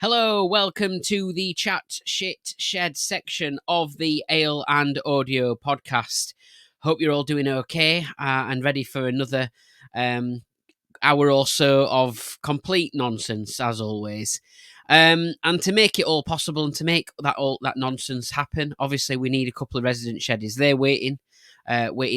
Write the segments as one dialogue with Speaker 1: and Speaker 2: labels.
Speaker 1: Hello, welcome to the Chat Shit Shed section of the Ale and Audio podcast. Hope you're all doing okay and ready for another hour or so of complete nonsense, as always. And to make it all possible and to make that nonsense happen, obviously we need a couple of resident sheddies. They're waiting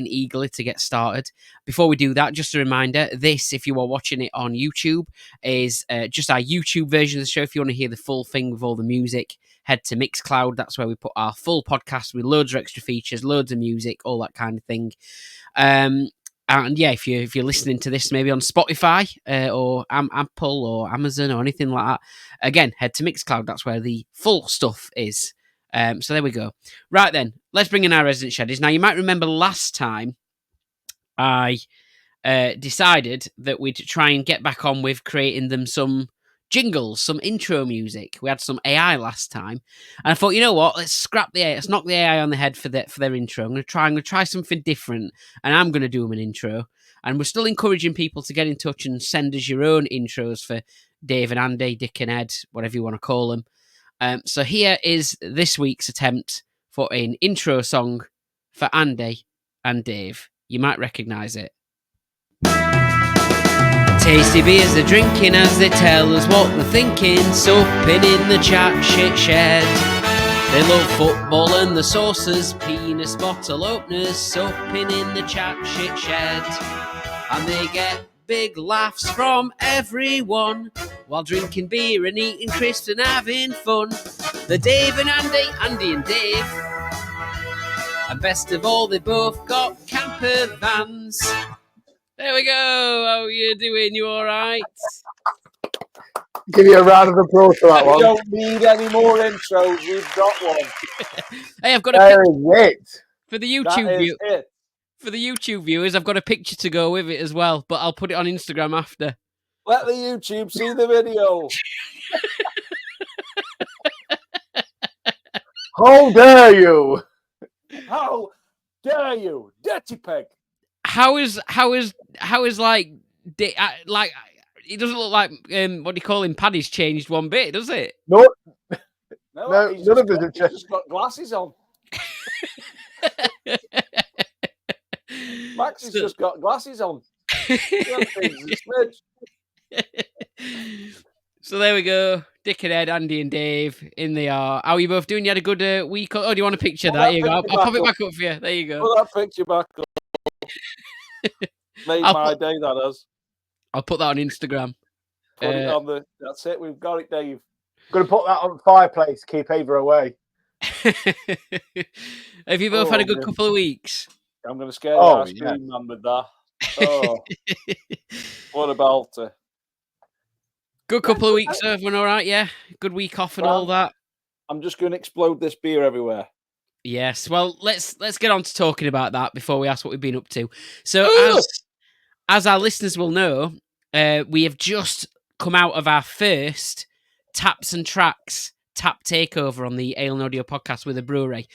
Speaker 1: eagerly to get started. Before we do that, just a reminder, this, if you are watching it on YouTube, is just our YouTube version of the show. If you want to hear the full thing with all the music, head to Mixcloud. That's where we put our full podcast with loads of extra features, loads of music, all that kind of thing. And yeah, if you're listening to this maybe on Spotify or Apple or Amazon or anything like that, again, head to Mixcloud. That's where the full stuff is. So there we go. Right then, let's bring in our resident sheddies. Now, you might remember last time I decided that we'd try and get back on with creating them some jingles, some intro music. We had some AI last time, and I thought, you know what? Let's scrap the AI. Let's knock the AI on the head for their intro. I'm going to try something different, and I'm going to do them an intro. And we're still encouraging people to get in touch and send us your own intros for Dave and Andy, Dick and Ed, whatever you want to call them. So here is this week's attempt for an intro song for Andy and Dave. You might recognise it. Tasty beers they're drinking as they tell us what they're thinking, supping in the chat shit shed. They love football and the saucers, penis bottle openers, supping in the chat shit shed. And they get big laughs from everyone while drinking beer and eating crisps and having fun. The Dave and Andy and Dave. And best of all, they both got camper vans. There we go. How are you doing? You all right?
Speaker 2: Give you a round of applause for that one.
Speaker 3: We don't need any more intros. We've got one.
Speaker 1: Hey, I've got a picture
Speaker 2: it.
Speaker 1: for the YouTube view. For the YouTube viewers, I've got a picture to go with it as well, but I'll put it on Instagram after.
Speaker 3: Let the YouTube see the video.
Speaker 2: How dare you?
Speaker 3: How dare you, dirty pig?
Speaker 1: How is like it doesn't look like what do you call him? Paddy's changed one bit, does it?
Speaker 2: No,
Speaker 3: No,
Speaker 2: none of us have
Speaker 3: He's just got glasses on. Max has just got glasses on.
Speaker 1: So there we go. Dick and Ed, Andy and Dave, in they are. How are you both doing? You had a good week? Oh, do you want a picture of that? Here you go. I'll pop it back up for you. There you go.
Speaker 3: Put that picture back up. Made my day, that has.
Speaker 1: I'll put that on Instagram.
Speaker 3: Put it on the. That's it. We've got it, Dave.
Speaker 2: Going to put that on the fireplace. Keep Ava away.
Speaker 1: Have you both had a good couple of weeks?
Speaker 3: I'm going to scare the ice cream man with that. Oh, what a belter.
Speaker 1: Good couple of weeks, everyone all right? Yeah? Good week off and all that?
Speaker 3: I'm just going to explode this beer everywhere.
Speaker 1: Yes. Well, let's get on to talking about that before we ask what we've been up to. So, as our listeners will know, we have just come out of our first Taps and Tracks tap takeover on the Ale and Audio podcast with a brewery.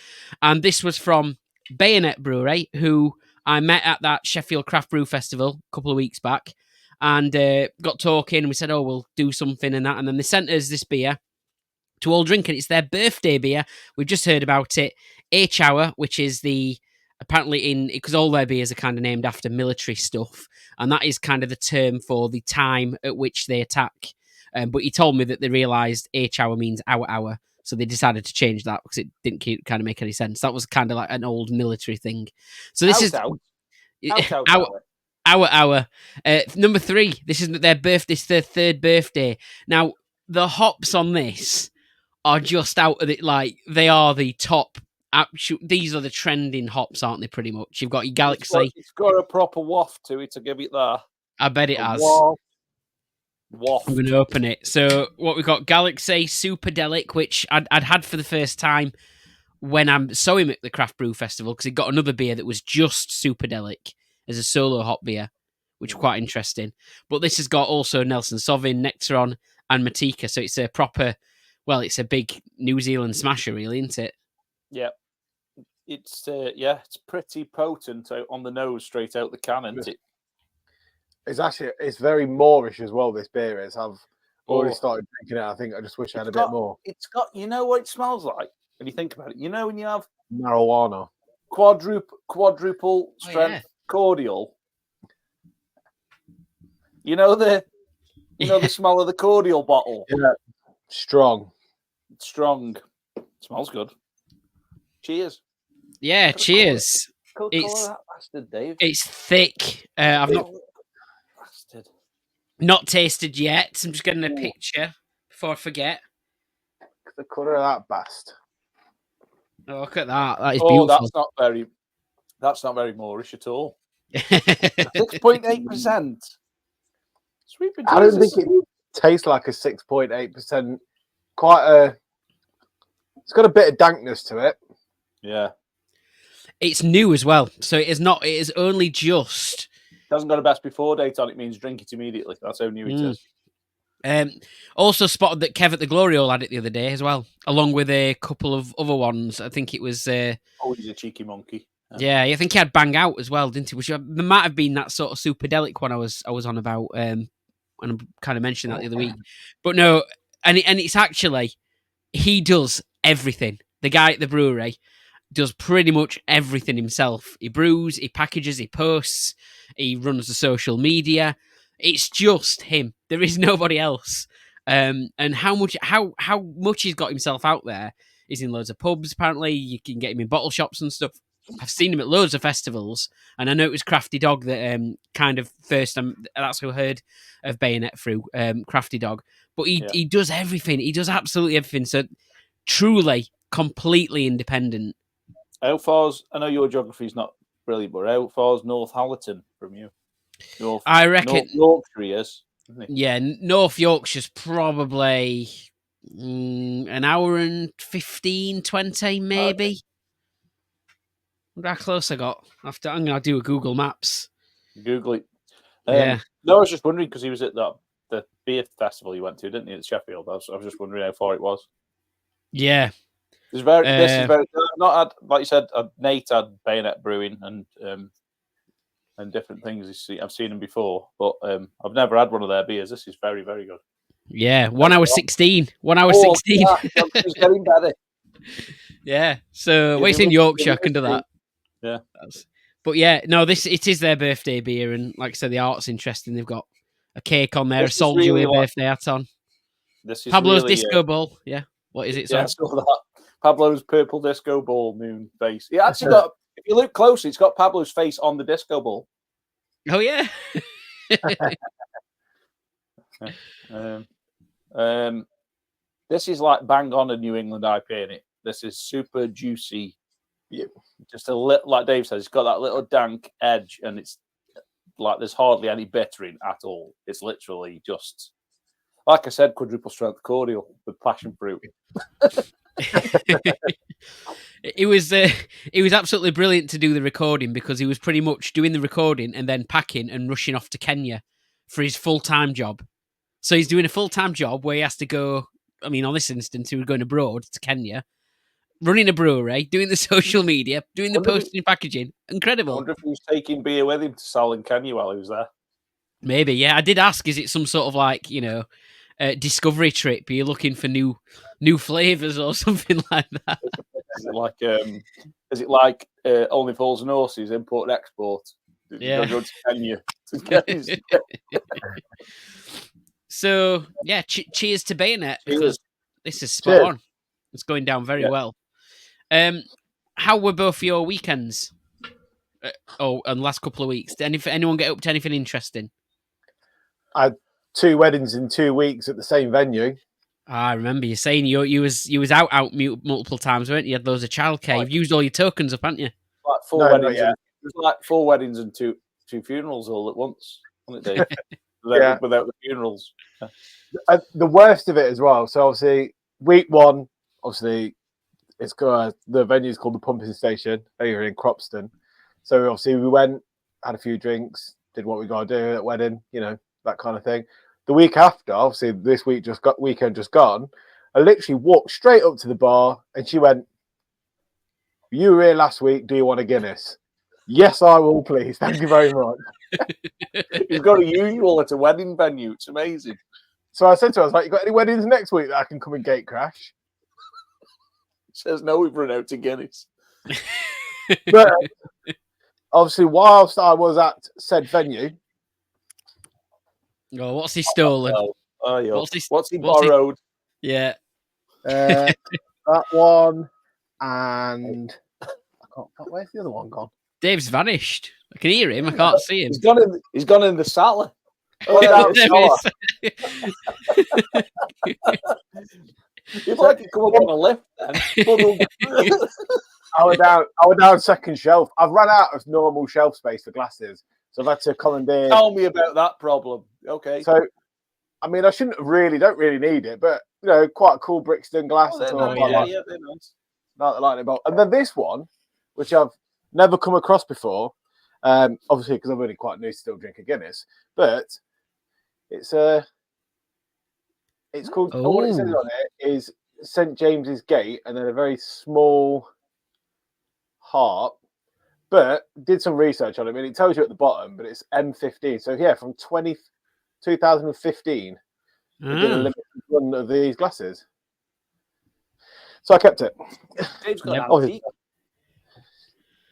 Speaker 1: And this was from Bayonet Brewing, who I met at that Sheffield Craft Brew Festival a couple of weeks back and got talking. And we said, we'll do something and that. And then they sent us this beer to all drink. And it's their birthday beer. We've just heard about it. H-Hour, which is apparently because all their beers are kind of named after military stuff. And that is kind of the term for the time at which they attack. But he told me that they realised H-Hour means hour. So they decided to change that because it didn't kind of make any sense. That was kind of like an old military thing. So this is hour. Number 3. This is their birthday. This is their third birthday. Now, the hops on this are just out of it. Like, they are the top. These are the trending hops, aren't they? Pretty much. You've got your Galaxy.
Speaker 3: It's got a proper waft to it. To give it that.
Speaker 1: I bet it has.
Speaker 3: Waft.
Speaker 1: I'm going to open it. So what we've got, Galaxy Superdelic, which I'd had for the first time when I saw him at the Craft Brew Festival, because he got another beer that was just Superdelic as a solo hop beer, which was quite interesting. But this has got also Nelson Sauvin, Nectaron, and Matika. So it's a proper, it's a big New Zealand smasher, really, isn't it?
Speaker 3: Yeah. It's pretty potent on the nose, straight out the can, isn't it?
Speaker 2: It's very Moorish as well. This beer is. Already started drinking it. I think I just wish I had a bit more.
Speaker 3: It's got, you know what it smells like when you think about it. You know when you have
Speaker 2: Marijuana.
Speaker 3: Quadruple strength cordial. You know the smell of the cordial bottle.
Speaker 2: Yeah, strong.
Speaker 3: Smells good. Cheers.
Speaker 1: Yeah, cheers.
Speaker 3: Colour that bastard, Dave.
Speaker 1: It's thick. I've not tasted yet. I'm just getting a picture before I forget.
Speaker 2: The colour of that bastard.
Speaker 1: Oh, look at that. That is beautiful.
Speaker 3: That's not very Moorish at all. 6.8%. Sweet Jesus.
Speaker 2: I don't think it tastes like a 6.8%. It's got a bit of dankness to it.
Speaker 3: Yeah.
Speaker 1: It's new as well. So it is only just.
Speaker 3: It hasn't got a best before date on it, means drink it immediately. That's how new it is.
Speaker 1: Also spotted that Kev at the Glory Hole had it the other day as well, along with a couple of other ones. I think it was.
Speaker 3: He's a cheeky monkey.
Speaker 1: Yeah, I think he had Bang Out as well, didn't he? Which there might have been that sort of superdelic one I was on about, and I kind of mentioned that the other week. But no, and it's actually he does everything. The guy at the brewery does pretty much everything himself. He brews, he packages, he posts, he runs the social media. It's just him. There is nobody else. And how much he's got himself out there. He's in loads of pubs, apparently. You can get him in bottle shops and stuff. I've seen him at loads of festivals, and I know it was Crafty Dog that kind of first. That's who I heard of Bayonet through Crafty Dog. But he does everything. He does absolutely everything. So truly, completely independent.
Speaker 3: How far's? I know your geography's not brilliant, but how far's North Hallerton from you?
Speaker 1: I reckon
Speaker 3: North Yorkshire is.
Speaker 1: Yeah, North Yorkshire's probably an hour and 15, 20 maybe. How close I got? I'm going to do a Google Maps.
Speaker 3: Google it.
Speaker 1: Yeah.
Speaker 3: No, I was just wondering because he was at the beer festival you went to, didn't he, at Sheffield? I was just wondering how far it was.
Speaker 1: Yeah.
Speaker 3: This is very. I've not had, like you said, Nate had Bayonet Brewing and different things. I've seen them before, but I've never had one of their beers. This is very, very good.
Speaker 1: Yeah, 1 hour 16. 1 hour 16.
Speaker 3: Yeah, it's getting better.
Speaker 1: Yeah. So we're in Yorkshire. I can do that.
Speaker 3: Yeah.
Speaker 1: But yeah, no, it is their birthday beer, and like I said, the art's interesting. They've got a cake on there, a soldier with a birthday hat on.
Speaker 3: This is
Speaker 1: Pablo's
Speaker 3: really,
Speaker 1: disco ball. Yeah. What is it?
Speaker 3: Yeah, I saw that. Pablo's purple disco ball moon face. It actually got. If you look closely, it's got Pablo's face on the disco ball.
Speaker 1: Oh yeah.
Speaker 3: This is like bang on a New England IPA in it. This is super juicy. Just a little, like Dave says, it's got that little dank edge, and it's like there's hardly any bitter in at all. It's literally just, like I said, quadruple strength cordial with passion fruit.
Speaker 1: It was absolutely brilliant to do the recording because he was pretty much doing the recording and then packing and rushing off to Kenya for his full-time job. So he's doing a full-time job where he has to go, I mean, on this instance, he was going abroad to Kenya, running a brewery, doing the social media, doing the posting and packaging. Incredible.
Speaker 3: I wonder if he was taking beer with him to sell in Kenya while he was there. Maybe,
Speaker 1: yeah. I did ask, is it some sort of like, discovery trip? Are you looking for new flavours or something like that?
Speaker 3: Is it like Only Fools and Horses, import and export?
Speaker 1: Yeah.
Speaker 3: Go to Kenya.
Speaker 1: So, yeah, cheers to Bayonet, because this is spot on. It's going down very well. How were both your weekends? And last couple of weeks? Did anyone get up to anything interesting?
Speaker 2: I had 2 weddings in 2 weeks at the same venue.
Speaker 1: I remember you saying you was out multiple times, weren't you? You had loads of childcare. You've used all your tokens up, haven't you?
Speaker 3: Like 4 weddings. It was like 4 weddings and two funerals all at once, wasn't it, Dave? Without the funerals. Yeah.
Speaker 2: The worst of it as well. So obviously, week 1, obviously, it's got the venue's called the Pumping Station over in Cropston. So obviously, we went, had a few drinks, did what we got to do at wedding, that kind of thing. The week after, obviously, this weekend just gone, I literally walked straight up to the bar, and she went, "You were here last week. Do you want a Guinness?" "Yes, I will, please. Thank you very much."
Speaker 3: You've got a usual at a wedding venue. It's amazing.
Speaker 2: So I said to her, I was like, you got any weddings next week that I can come and gate crash?
Speaker 3: Says no, we've run out of Guinness.
Speaker 2: But obviously, whilst I was at said venue,
Speaker 1: Oh, what's he stolen?
Speaker 3: What's he borrowed?
Speaker 1: Yeah.
Speaker 2: that one, and I can't. Where's the other one gone?
Speaker 1: Dave's vanished. I can hear him. I can't see him.
Speaker 3: He's gone in the cellar.
Speaker 2: Oh, yeah,
Speaker 1: There he is.
Speaker 3: You'd like to come up on a lift then.
Speaker 2: I was down second shelf. I've run out of normal shelf space for glasses, so I've had to commandeer.
Speaker 3: Tell me about that problem. Okay.
Speaker 2: So, I mean, I don't really need it, but you know, quite a cool Brixton glass.
Speaker 3: They're nice.
Speaker 2: Like about. And then this one, which I've never come across before, obviously because I'm only quite new to still drinking Guinness, but it's called.
Speaker 1: Oh.
Speaker 2: What it says on it is St James's Gate, and then a very small heart. But did some research on it. I mean, it tells you at the bottom, but it's M15. So yeah, from 2015, we did a limited run of these glasses. So I kept it.
Speaker 3: Dave's got an antique.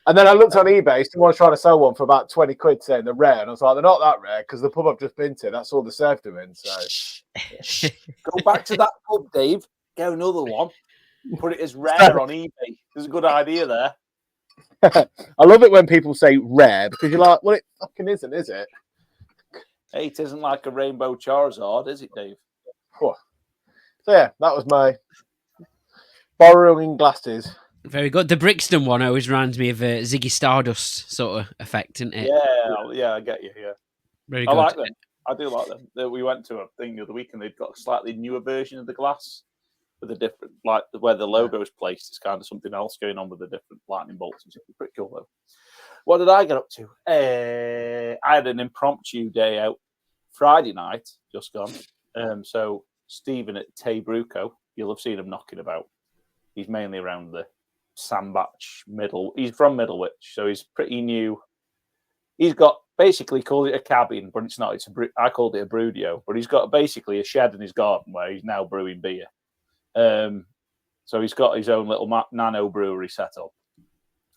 Speaker 2: And then I looked on eBay. Someone's trying to sell one for about 20 quid, saying they're rare. And I was like, they're not that rare because the pub I've just been to, that's all they served them in. So
Speaker 3: Go back to that pub, Dave. Get another one. Put it as rare on eBay. There's a good idea there.
Speaker 2: I love it when people say rare because you're like, well, it fucking isn't, is it?
Speaker 3: Hey, it isn't like a rainbow Charizard, is it, Dave?
Speaker 2: So yeah, that was my borrowing glasses.
Speaker 3: Very
Speaker 1: good. The Brixton one always reminds me of a Ziggy Stardust sort of effect, isn't it?
Speaker 3: Yeah, I get you. Yeah,
Speaker 1: very good.
Speaker 3: I like them. I do like them. We went to a thing the other week and they've got a slightly newer version of the glass with a different, like where the logo is placed. It's kind of something else going on with the different lightning bolts and stuff. Pretty cool though. What did I get up to? I had an impromptu day out Friday night, just gone. So Stephen at Tay Bruco, you'll have seen him knocking about. He's mainly around the Sandbach middle. He's from Middlewich, so he's pretty new. He's got basically called it a cabin, but it's not. I called it a brewdio, but he's got basically a shed in his garden where he's now brewing beer. So he's got his own little nano brewery set up,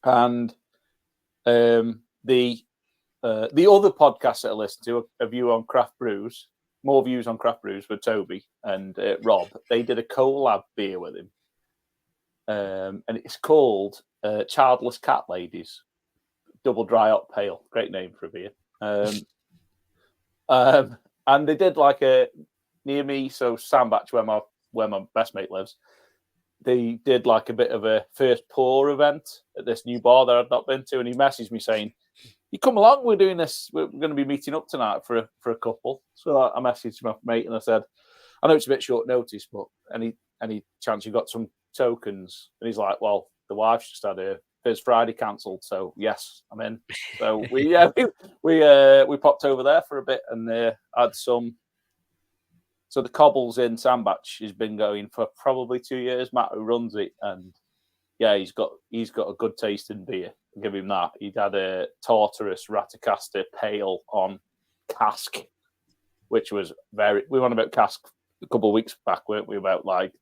Speaker 3: and the other podcasts that I listen to, a view on craft brews, more views on craft brews with Toby and Rob. They did a collab beer with him, and it's called Childless Cat Ladies Double Dry Hop Pale. Great name for a beer. And they did like a near me, so Sandbach, where my best mate lives. They did like a bit of a first pour event at this new bar that I'd not been to, and he messaged me saying, "You come along? We're doing this. We're going to be meeting up tonight for a couple." So I messaged my mate and I said, "I know it's a bit short notice, but any chance you got some tokens?" And he's like, "Well, the wife's just had her Fizz Friday cancelled, so yes, I'm in." So we popped over there for a bit and had some. So the Cobbles in Sandbach has been going for probably 2 years. Matt, who runs it, and yeah, he's got a good taste in beer. I'll give him that. He'd had a Tartarus Ratacaster Pale on cask, which was very. We went about cask a couple of weeks back, weren't we? About like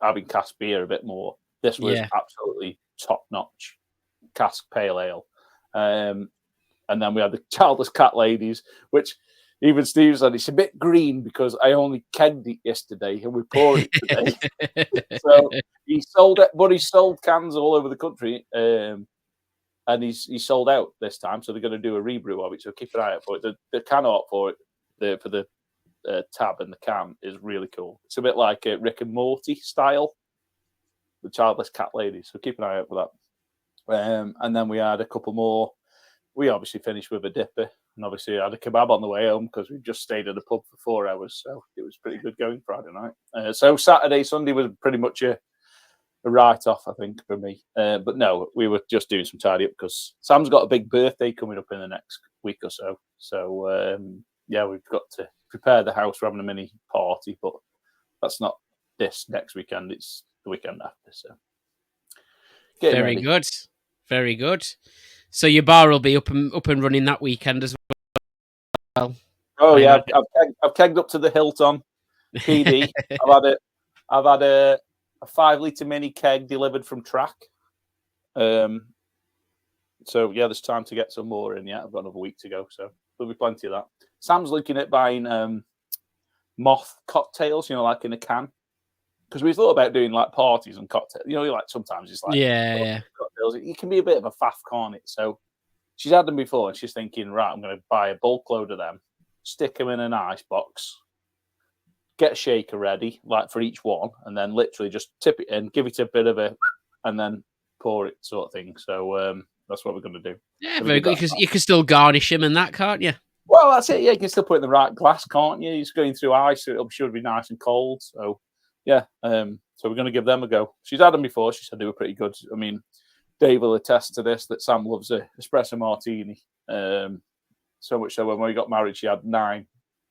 Speaker 3: having cask beer a bit more. This was absolutely top notch cask pale ale, and then we had the Childless Cat Ladies, which. Even Steve said it's a bit green because I only kegged it yesterday and we poured it today. So he sold it, but he sold cans all over the country, and he's sold out this time. So they're going to do a rebrew of it. So keep an eye out for it. The can art for it, for the tab and the can is really cool. It's a bit like Rick and Morty style, the Childless Cat Ladies. So keep an eye out for that. And then we had a couple more. We obviously finished with a dipper. And obviously, I had a kebab on the way home because we just stayed at the pub for 4 hours. So it was pretty good going Friday night. So Saturday, Sunday was pretty much a write-off, I think, for me. But no, we were just doing some tidy up because Sam's got a big birthday coming up in the next week or so. So, yeah, we've got to prepare the house. We're having a mini party, but that's not this next weekend. It's the weekend after. So,
Speaker 1: very good. Very good. So your bar will be up and running that weekend as well.
Speaker 3: Oh yeah, I've kegged up to the hilt on. PD. I've had a 5-litre mini keg delivered from Track. So yeah, there's time to get some more in. Yeah, I've got another week to go, so there'll be plenty of that. Sam's looking at buying moth cocktails, like in a can, because we thought about doing like parties and cocktails. Like sometimes it's like cocktails. It can be a bit of a faff, can't it? So she's had them before, and she's thinking, right, I'm going to buy a bulk load of them, stick them in an ice box, get a shaker ready, like for each one, and then literally just tip it in, give it a bit of a, and then pour it, sort of thing. So that's what we're going to do.
Speaker 1: Yeah, very good. Because you can still garnish them and that, can't you?
Speaker 3: Well, that's it. Yeah, you can still put it in the right glass, can't you? It's going through ice, so it should be nice and cold. So, yeah. So we're going to give them a go. She's had them before. She said they were pretty good. I mean, Dave will attest to this, that Sam loves a espresso martini. So much so when we got married, she had 9,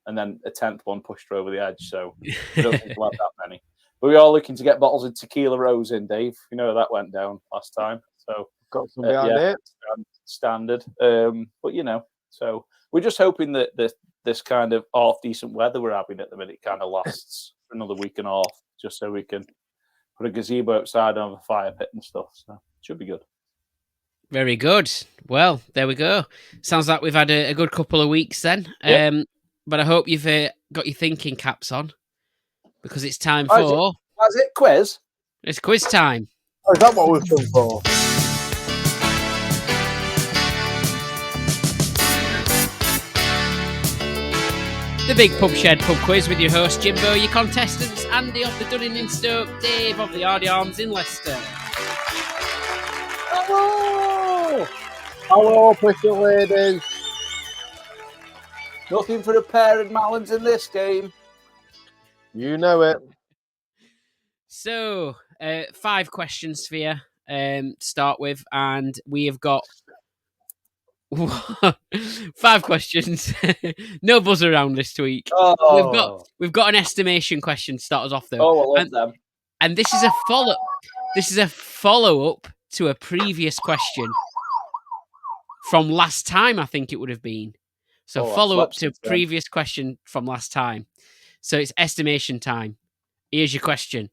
Speaker 3: and then a 10th one pushed her over the edge. So we don't think we'll have that many. But we are looking to get bottles of tequila rose in, Dave. You know that went down last time. So
Speaker 2: got some behind it.
Speaker 3: Standard. But so we're just hoping that this kind of half decent weather we're having at the minute kind of lasts for another week and a half, just so we can put a gazebo outside and have a fire pit and stuff. So it should be good.
Speaker 1: Very good. Well, there we go. Sounds like we've had a good couple of weeks then.
Speaker 3: Yep.
Speaker 1: But I hope you've got your thinking caps on, because it's time for...
Speaker 3: That's it, quiz?
Speaker 1: It's quiz time.
Speaker 2: Oh, is that what we've done for?
Speaker 1: The Big Pub Shed Pub Quiz with your host Jimbo, your contestants Andy of the Dunning in Stoke, Dave of the Hardy Arms in Leicester.
Speaker 2: Hello! Hello, pretty ladies.
Speaker 3: Nothing for a pair of Malins in this game.
Speaker 2: You know it.
Speaker 1: So, 5 questions for you to start with, and we have got 5 questions. No buzz around this week.
Speaker 3: Oh.
Speaker 1: We've got an estimation question to start us off, though.
Speaker 3: Oh, I love them.
Speaker 1: And this is a follow-up to a previous question from last time, I think it would have been. So follow up to a previous question from last time. So it's estimation time. Here's your question.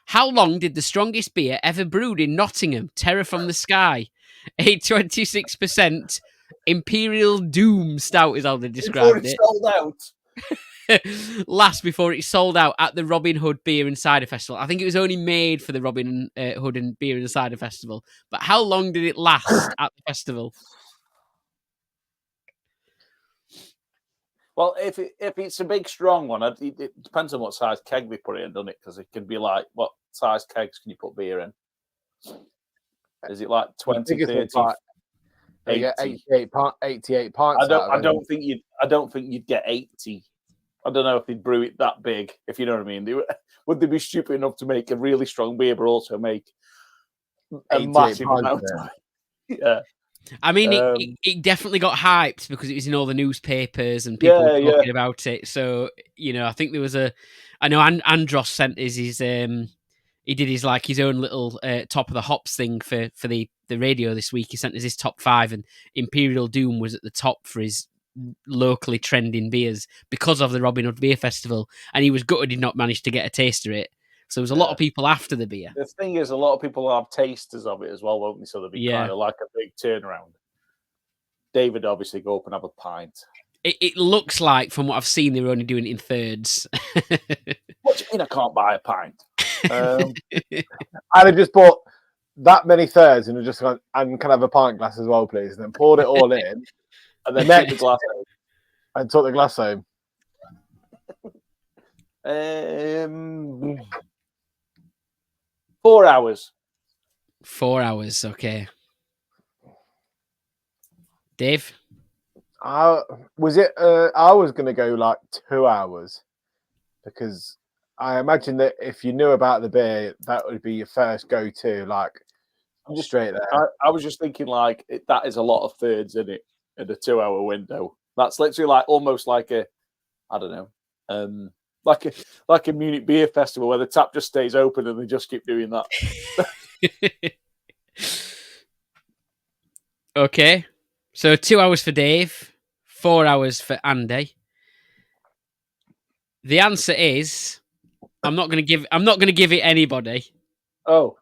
Speaker 1: How long did the strongest beer ever brewed in Nottingham, Terror from the Sky, a 26% Imperial Doom Stout is how they described it.
Speaker 3: Sold out.
Speaker 1: Last before it sold out at the Robin Hood Beer and Cider Festival. I think it was only made for the Robin Hood and Beer and Cider Festival. But how long did it last at the festival?
Speaker 3: Well, if it's a big, strong one, it depends on what size keg they put it in, doesn't it? Because it can be like, what size kegs can you put beer in? Is it like 20, 30, 80?
Speaker 2: 88 pints.
Speaker 3: I don't think you'd get 80. I don't know if they'd brew it that big, if you know what I mean. Would they be stupid enough to make a really strong beer, but also make a massive amount of it? Yeah.
Speaker 1: I mean, it definitely got hyped because it was in all the newspapers and people were talking about it. So, I think there was I know Andros sent he did his own little top of the hops thing for the radio this week. He sent us his top 5, and Imperial Doom was at the top for his locally trending beers because of the Robin Hood Beer Festival. And he was gutted he did not manage to get a taste of it. So there was a lot of people after the beer.
Speaker 3: The thing is, a lot of people have tasters of it as well, won't they? So there'll be kind of like a big turnaround. David obviously go up and have a pint.
Speaker 1: It looks like, from what I've seen, they were only doing it in thirds.
Speaker 3: What do you mean I can't buy a pint?
Speaker 2: I'd have just bought that many thirds and just gone, and can I have a pint glass as well, please? And then poured it all in.
Speaker 3: And then took the glass home.
Speaker 2: And took the glass home.
Speaker 3: 4 hours.
Speaker 1: 4 hours, okay. Dave?
Speaker 2: I was going to go like 2 hours, because I imagine that if you knew about the beer, that would be your first go-to. Like, I'm just straight there.
Speaker 3: I was just thinking, like, that is a lot of thirds in it in a 2 hour window. That's literally like almost like a, I don't know, like a Munich Beer Festival where the tap just stays open and they just keep doing that.
Speaker 1: Okay. So 2 hours for Dave, 4 hours for Andy. The answer is I'm not going to give it anybody.
Speaker 3: Oh,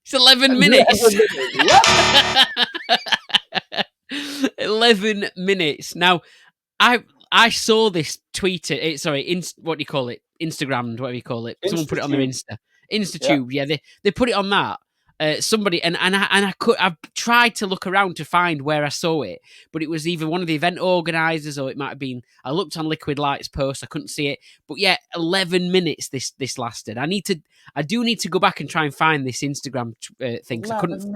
Speaker 1: It's 11 minutes. 11 minutes. Now, I saw this tweeted. What do you call it? Instagrammed, whatever you call it. Someone put it on their Insta. InstaTube. Yeah, they put it on that. Somebody I've tried to look around to find where I saw it, but it was either one of the event organisers or it might have been. I looked on Liquid Light's post, I couldn't see it, but yeah, 11 minutes this lasted. I do need to go back and try and find this Instagram thing because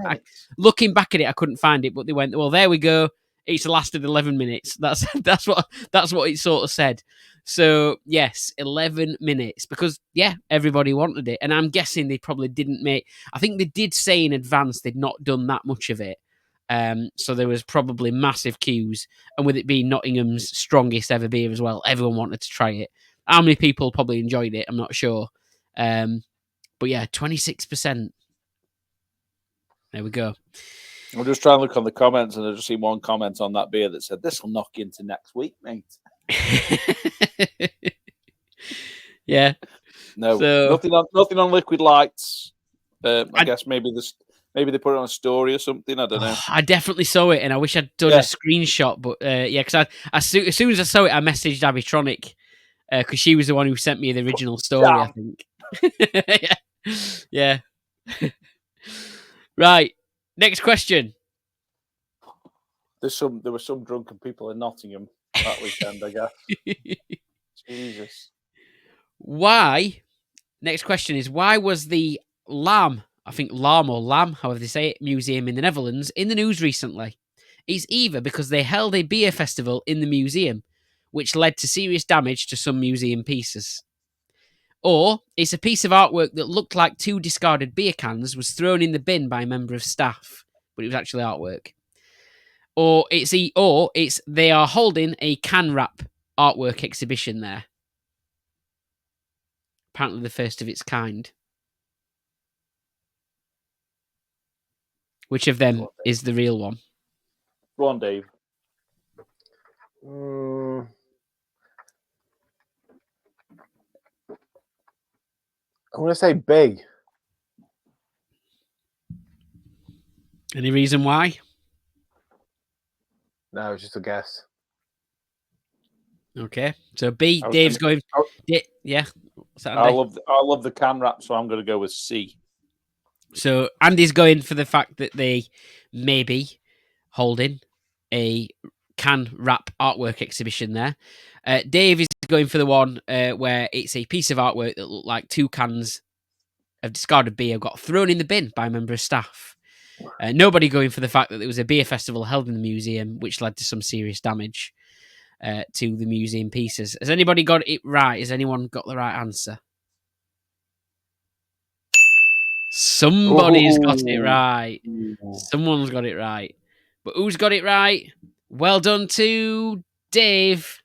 Speaker 1: looking back at it, I couldn't find it. But they went, well, there we go. It's lasted 11 minutes. That's what it sort of said. So yes, 11 minutes because everybody wanted it, and I'm guessing they probably didn't make. I think they did say in advance they'd not done that much of it, so there was probably massive queues. And with it being Nottingham's strongest ever beer as well, everyone wanted to try it. How many people probably enjoyed it? I'm not sure, but yeah, 26%. There we go.
Speaker 3: I'm just trying to look on the comments, and I just seen one comment on that beer that said, "This will knock into next week, mate."
Speaker 1: Yeah.
Speaker 3: No, nothing on Liquid Lights. I guess maybe they put it on a story or something. I don't know.
Speaker 1: I definitely saw it, and I wish I'd done a screenshot. But because as soon as I saw it, I messaged Abitronic because she was the one who sent me the original story. I think. Yeah. Right. Next question.
Speaker 3: There were some drunken people in Nottingham that weekend, I guess. Jesus.
Speaker 1: Why? Next question is, why was the Lam, however they say it, museum in the Netherlands in the news recently? It's either because they held a beer festival in the museum, which led to serious damage to some museum pieces. Or it's a piece of artwork that looked like 2 discarded beer cans was thrown in the bin by a member of staff, but it was actually artwork. Or it's they are holding a can wrap artwork exhibition there. Apparently the first of its kind. Which of them is the real one?
Speaker 3: Go on, Dave.
Speaker 2: I'm going to say B.
Speaker 1: Any reason why?
Speaker 2: No, it's just a guess.
Speaker 1: Okay, so B. Dave's going. Yeah.
Speaker 3: I love the can wrap, so I'm going to go with C.
Speaker 1: So Andy's going for the fact that they may be holding a can wrap artwork exhibition there. Dave is going for the one where it's a piece of artwork that looked like 2 cans of discarded beer got thrown in the bin by a member of staff. Nobody going for the fact that there was a beer festival held in the museum, which led to some serious damage to the museum pieces. Has anybody got it right? Has anyone got the right answer? Somebody's got it right. Someone's got it right. But who's got it right? Well done to Dave.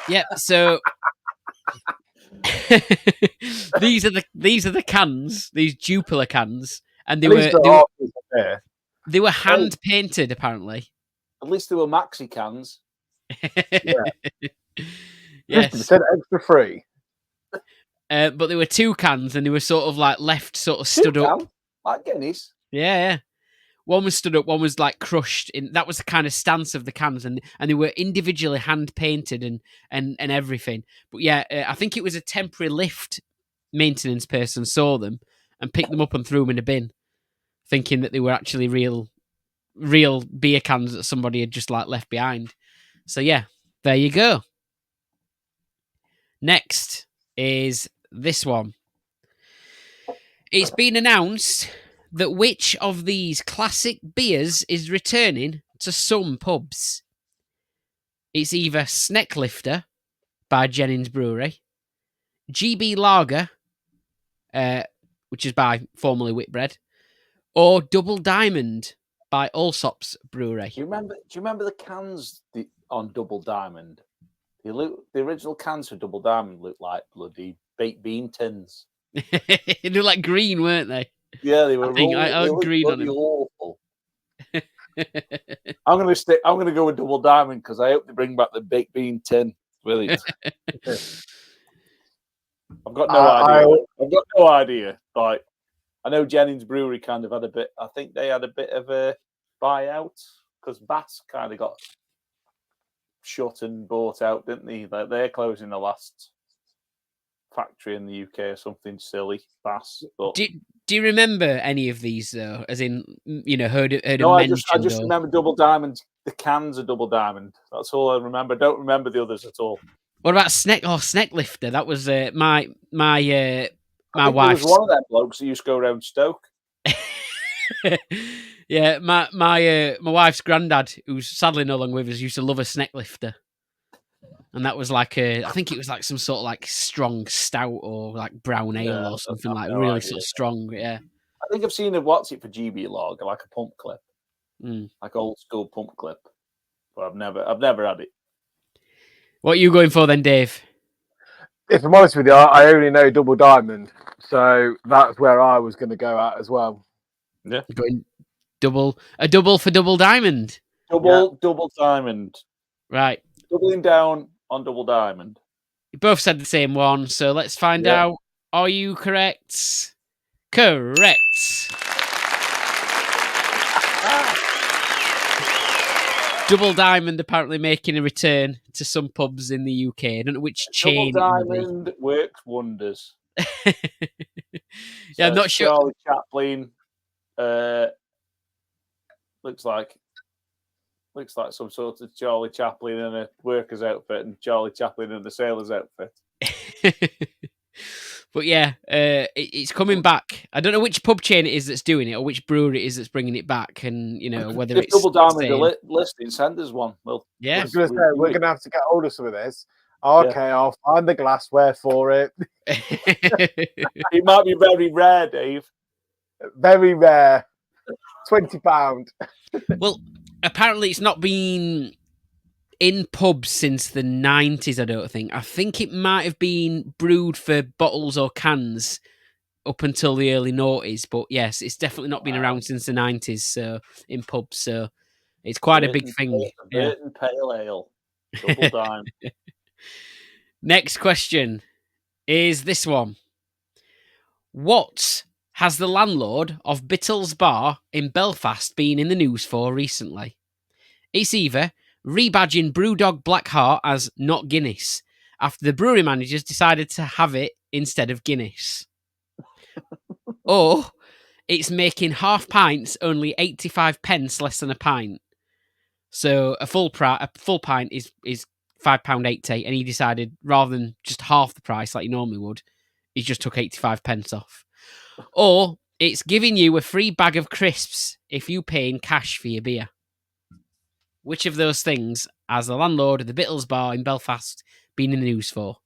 Speaker 1: Yep, so these are the cans, these Jupiler cans, and they were hand painted apparently.
Speaker 3: At least they were maxi cans.
Speaker 1: Yes.
Speaker 2: Said extra free.
Speaker 1: But there were 2 cans, and they were sort of like left, sort of stood up.
Speaker 3: Like Guinness.
Speaker 1: Yeah. One was stood up, one was like crushed. That was the kind of stance of the cans, and they were individually hand painted and everything. But yeah, I think it was a temporary lift maintenance person saw them and picked them up and threw them in a bin, thinking that they were actually real beer cans that somebody had just like left behind. So yeah, there you go. Next is this one. It's been announced that which of these classic beers is returning to some pubs. It's either Snecklifter by Jennings Brewery, GB Lager, which is by formerly Whitbread, or Double Diamond by Allsops Brewery.
Speaker 3: Do you remember the cans on Double Diamond? The original cans for Double Diamond looked like bloody baked bean tins.
Speaker 1: They looked like green, weren't they?
Speaker 3: Yeah, they were.
Speaker 1: I looked green on them.
Speaker 3: Awful. I'm gonna go with Double Diamond because I hope they bring back the baked bean tin with it. I've got no idea. I've got no idea. Like, I know Jennings Brewery kind of had a bit. I think they had a bit of a buyout because Bass kind of got shut and bought out, didn't they? Like, they're closing the last factory in the UK or something silly. Bass. But
Speaker 1: Do you remember any of these though? As in, heard
Speaker 3: no, I
Speaker 1: mentioned?
Speaker 3: just remember Double Diamond. The cans are Double Diamond. That's all I remember. I don't remember the others at all.
Speaker 1: What about Snack Lifter? That was my wife's.
Speaker 3: There was one of them blokes that used to go around Stoke.
Speaker 1: Yeah, my wife's granddad, who's sadly no longer with us, used to love a Snack Lifter, and that was like I think it was like some sort of like strong stout or like brown ale or something like really sort of strong. Yeah,
Speaker 3: I think I've seen a what's it for GB lager, like a pump clip, like old school pump clip, but I've never had it.
Speaker 1: What are you going for then, Dave?
Speaker 2: If I'm honest with you, I only know Double Diamond, so that's where I was going to go at as well.
Speaker 1: Yeah, going double for Double Diamond.
Speaker 3: Double Diamond.
Speaker 1: Right.
Speaker 3: Doubling down on Double Diamond.
Speaker 1: You both said the same one, so let's find out. Are you correct? Correct. Double Diamond apparently making a return to some pubs in the UK. I don't know which chain.
Speaker 3: Double Diamond works wonders.
Speaker 1: Yeah, I'm not sure.
Speaker 3: Charlie Chaplin looks like some sort of Charlie Chaplin in a worker's outfit and Charlie Chaplin in a sailor's outfit.
Speaker 1: But yeah, it's coming back. I don't know which pub chain it is that's doing it or which brewery it is that's bringing it back, and whether it's
Speaker 3: Double Diamond are listing. Send us one.
Speaker 1: Yeah,
Speaker 2: we're going to have to get hold of some of this. Okay, I'll find the glassware for it.
Speaker 3: It might be very rare, Dave.
Speaker 2: Very rare. £20.
Speaker 1: Well, apparently it's not been in pubs since the 90s, I don't think. I think it might have been brewed for bottles or cans up until the early noughties. But yes, it's definitely not been around since the 90s, so in pubs. So it's quite a big thing.
Speaker 3: Burton Pale Ale. Double Diamond.
Speaker 1: Next question is this one. What has the landlord of Bittles Bar in Belfast been in the news for recently? It's either rebadging Brewdog Black Heart as not Guinness after the brewery managers decided to have it instead of Guinness, or it's making half pints only 85 pence less than a pint. So a full pint is £5.80, and he decided rather than just half the price like he normally would, he just took 85 pence off. Or it's giving you a free bag of crisps if you pay in cash for your beer. Which of those things has the landlord of the Bittles Bar in Belfast been in the news for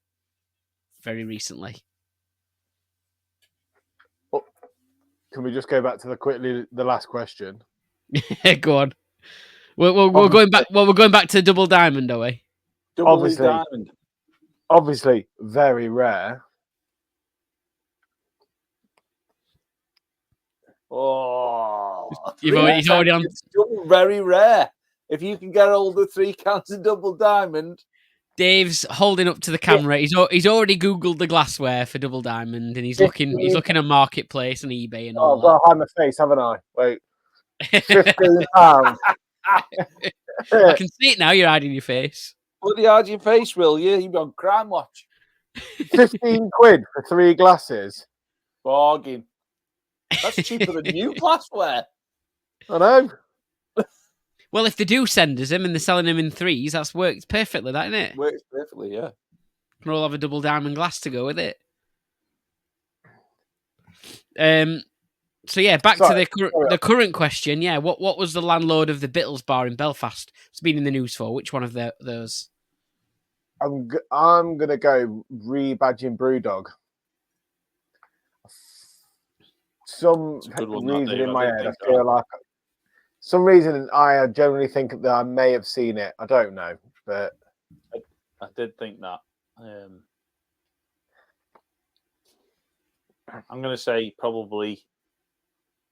Speaker 1: very recently?
Speaker 2: Oh, can we just go back to the last question?
Speaker 1: Go on. We're going back. Well, we're going back to Double Diamond, are we?
Speaker 3: Diamond.
Speaker 2: Obviously, very rare.
Speaker 3: Oh,
Speaker 1: he's already on.
Speaker 3: It's still very rare. If you can get hold of 3 cans of Double Diamond.
Speaker 1: Dave's holding up to the camera. He's already Googled the glassware for Double Diamond, and he's looking on Marketplace and eBay and all that.
Speaker 2: I've got to hide my face, haven't I? Wait, £15.
Speaker 1: I can see it now. You're hiding your face.
Speaker 3: Put the hide your face, will you? You've on Crime Watch.
Speaker 2: 15 quid for 3 glasses.
Speaker 3: Bargain. That's cheaper than new glassware.
Speaker 2: I know.
Speaker 1: Well, if they do send us them and they're selling them in 3s, that's worked perfectly, that, isn't it?
Speaker 3: Works perfectly, yeah.
Speaker 1: We'll all have a Double Diamond glass to go with it. So yeah, back to the current question. Yeah, what was the landlord of the Bittles Bar in Belfast? It's been in the news for. Which one of those?
Speaker 2: I'm gonna go rebadging Brewdog. Some reason in my head, I feel like some reason I generally think that I may have seen it. I don't know, but
Speaker 3: I did think that. I'm going to say probably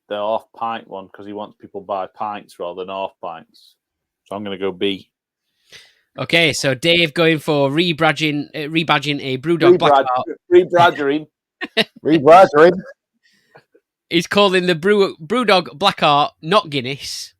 Speaker 3: the half pint one because he wants people to buy pints rather than half pints. So I'm going to go B.
Speaker 1: Okay, so Dave going for rebadging a Brewdog Blackheart.
Speaker 3: Rebadgering.
Speaker 2: Rebadgering.
Speaker 1: He's calling the Brewdog Blackheart not Guinness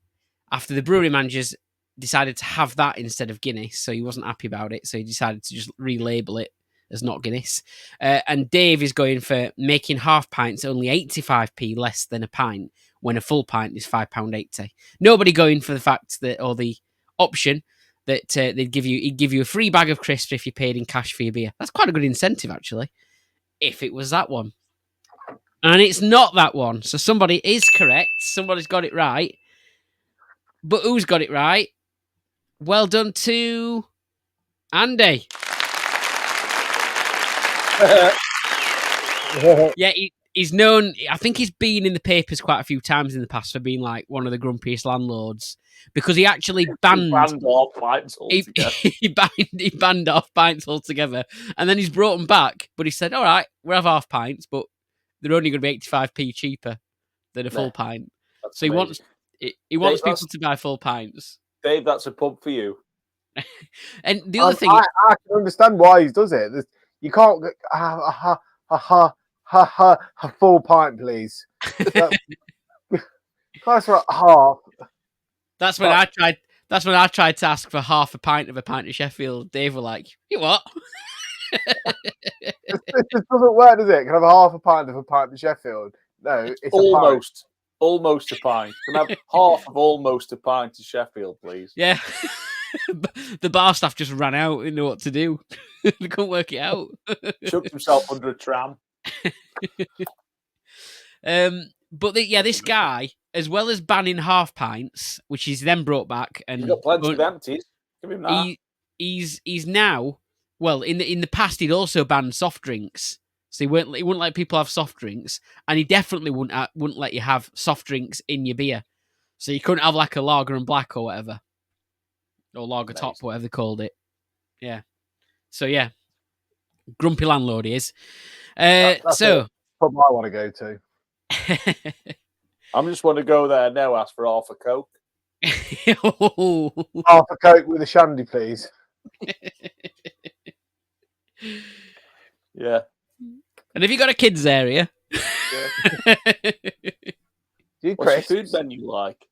Speaker 1: after the brewery managers decided to have that instead of Guinness, so he wasn't happy about it, so he decided to just relabel it as not Guinness. And Dave is going for making half pints only 85p less than a pint when a full pint is £5.80. Nobody going for the fact that, or the option that he'd give you a free bag of crisps if you paid in cash for your beer. That's quite a good incentive, actually, if it was that one. And it's not that one, so somebody is correct. Somebody's got it right. But who's got it right? Well done to Andy. Yeah, he's known. I think he's been in the papers quite a few times in the past for being like one of the grumpiest landlords because he actually banned
Speaker 3: half pints altogether.
Speaker 1: he banned half pints altogether, and then he's brought them back. But he said, "All right, we'll have half pints, but they're only going to be 85p cheaper than a full pint." So he wants people to buy full pints.
Speaker 3: Dave, that's a pub for you.
Speaker 1: And the other thing,
Speaker 2: I can understand why he does it. You can't a full pint, please. That's for half.
Speaker 1: That's when I tried. That's when I tried to ask for half a pint of Sheffield. Dave were like, "You what?"
Speaker 2: This doesn't work, does it? Can I have half a pint of Sheffield? No, it's
Speaker 3: almost a pint. Can I have half of almost a pint of Sheffield, please?
Speaker 1: Yeah. The bar staff just ran out. Didn't know what to do. They couldn't work it out.
Speaker 3: Chucked himself under a tram.
Speaker 1: But this guy, as well as banning half pints, which he's then brought back, and
Speaker 3: he's got plenty of empties. Give him that.
Speaker 1: He's now, well, in the past he'd also banned soft drinks, so he wouldn't let people have soft drinks, and he definitely wouldn't let you have soft drinks in your beer, so you couldn't have like a lager and black or whatever, or lager top, whatever they called it. Yeah. So yeah, grumpy landlord he is. That's so
Speaker 2: what I want to go to.
Speaker 3: I just want to go there now. Ask for half a Coke.
Speaker 2: Half a Coke with a shandy, please.
Speaker 3: Yeah.
Speaker 1: And have you got a kids area?
Speaker 3: Yeah. What's your food menu like?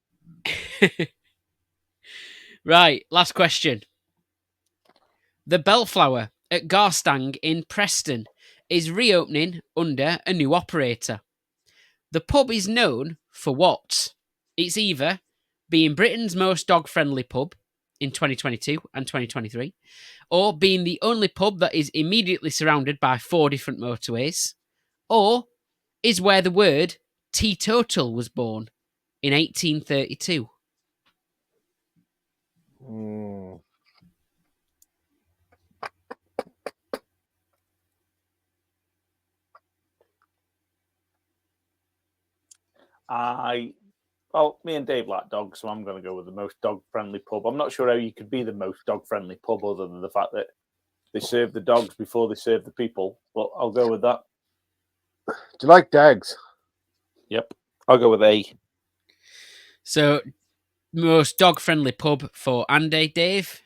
Speaker 1: Right, last question. The Bellflower at Garstang in Preston is reopening under a new operator. The pub is known for what? It's either being Britain's most dog-friendly pub in 2022 and 2023, or being the only pub that is immediately surrounded by 4 different motorways, or is where the word teetotal was born in 1832.
Speaker 3: Me and Dave like dogs, so I'm going to go with the most dog-friendly pub. I'm not sure how you could be the most dog-friendly pub other than the fact that they serve the dogs before they serve the people, but I'll go with that.
Speaker 2: Do you like dogs?
Speaker 3: Yep. I'll go with A.
Speaker 1: So, most dog-friendly pub for Andy, Dave?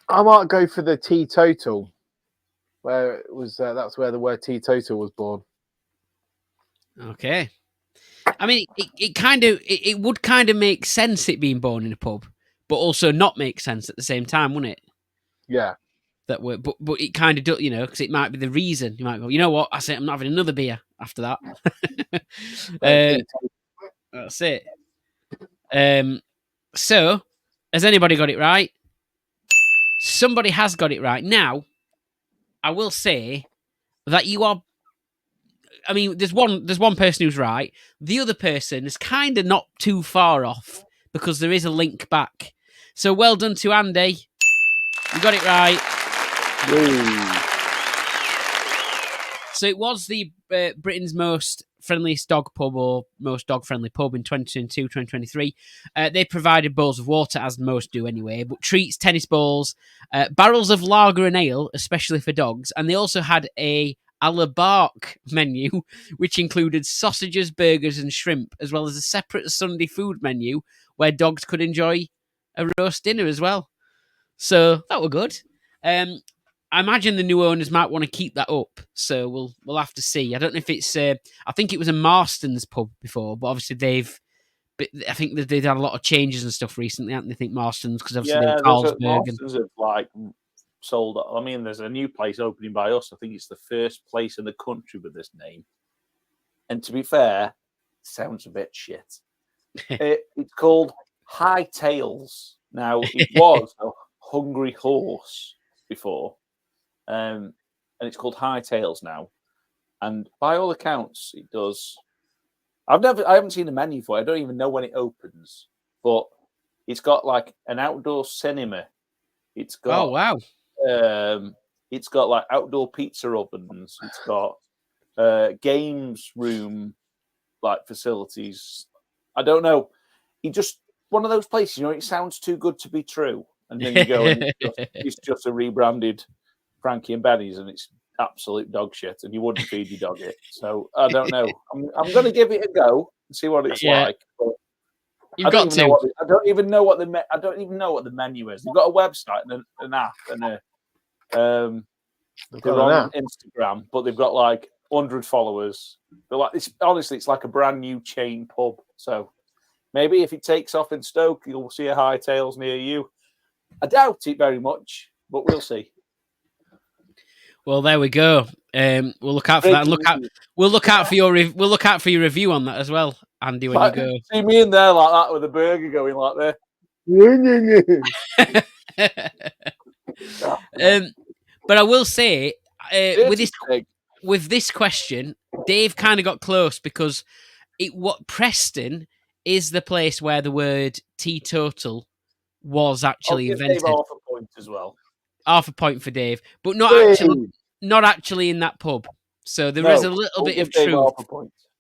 Speaker 2: I might go for the teetotal, where it was. That's where the word teetotal was born.
Speaker 1: Okay. I mean, it would kind of make sense it being born in a pub, but also not make sense at the same time, wouldn't it?
Speaker 2: Yeah.
Speaker 1: But it kind of does, because it might be the reason. You might go, you know what? I say I'm not having another beer after that. That's it. So, has anybody got it right? Somebody has got it right. Now, I will say that you are. I mean, there's one person who's right. The other person is kind of not too far off because there is a link back. So well done to Andy. You got it right.
Speaker 3: Woo.
Speaker 1: So it was the Britain's most friendliest dog pub or most dog-friendly pub in 2022, 2023. They provided bowls of water, as most do anyway, but treats, tennis balls, barrels of lager and ale, especially for dogs. And they also had a a la bark menu, which included sausages, burgers, and shrimp, as well as a separate Sunday food menu where dogs could enjoy a roast dinner as well. So that were good. I imagine the new owners might want to keep that up, so we'll have to see. I don't know if it's. I think it was a Marston's pub before, but obviously I think they've had a lot of changes and stuff recently, haven't they? I think Marston's, because obviously they were Carlsberg.
Speaker 3: Marston's have like sold. I mean, there's a new place opening by us. I think it's the first place in the country with this name. And to be fair, it sounds a bit shit. It's called High Tails. Now, it was a Hungry Horse before, and it's called High Tails now. And by all accounts, it does. I haven't seen the menu for it. I don't even know when it opens, but it's got like an outdoor cinema. It's got it's got like outdoor pizza ovens. It's got games room like facilities. I don't know. It just one of those places, it sounds too good to be true. And then you go and it's just a rebranded Frankie and Benny's, and it's absolute dog shit, and you wouldn't feed your dog it. So I don't know. I'm going to give it a go and see what it's like. But I don't even know what the menu is. They've got a website and an app and they're on Instagram, but they've got like 100 followers. They're like it's like a brand new chain pub. So maybe if it takes off in Stoke, you'll see a High Tails near you. I doubt it very much, but we'll see.
Speaker 1: Well, there we go. We'll look out for that. And we'll look out for your review on that as well, Andy. When you go,
Speaker 3: see me in there like that with a burger going like
Speaker 1: there. But I will say, with this question, Dave kind of got close because Preston is the place where the word teetotal was actually invented.
Speaker 3: Dave half a point as well.
Speaker 1: Half a point for Dave, but not actually in that pub. So there is a little bit of truth.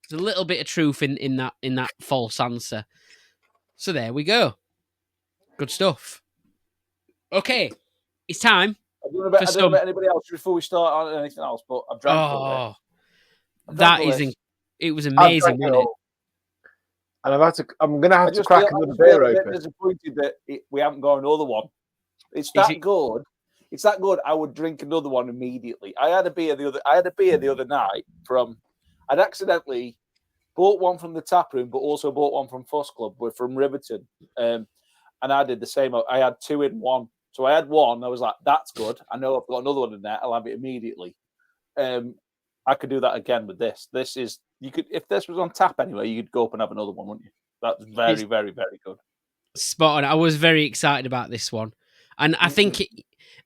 Speaker 1: There's a little bit of truth in that false answer. So there we go. Good stuff. Okay, it's time.
Speaker 3: I don't know about anybody else before we start on anything else, but I've drank it.
Speaker 1: It was amazing, wasn't it?
Speaker 2: And I'm gonna have to crack another beer open.
Speaker 3: I'm disappointed that we haven't got another one. It's that good. It's that good. I would drink another one immediately. I had a beer the other night I'd accidentally bought one from the tap room, but also bought one from Fuss Club. We're from Riverton, and I did the same. I had two in one. So I had one. I was like, "That's good. I know I've got another one in there. I'll have it immediately." I could do that again with this. This is if this was on tap anyway, you could go up and have another one, wouldn't you? That's very, very, very good.
Speaker 1: Spot on. I was very excited about this one, and I think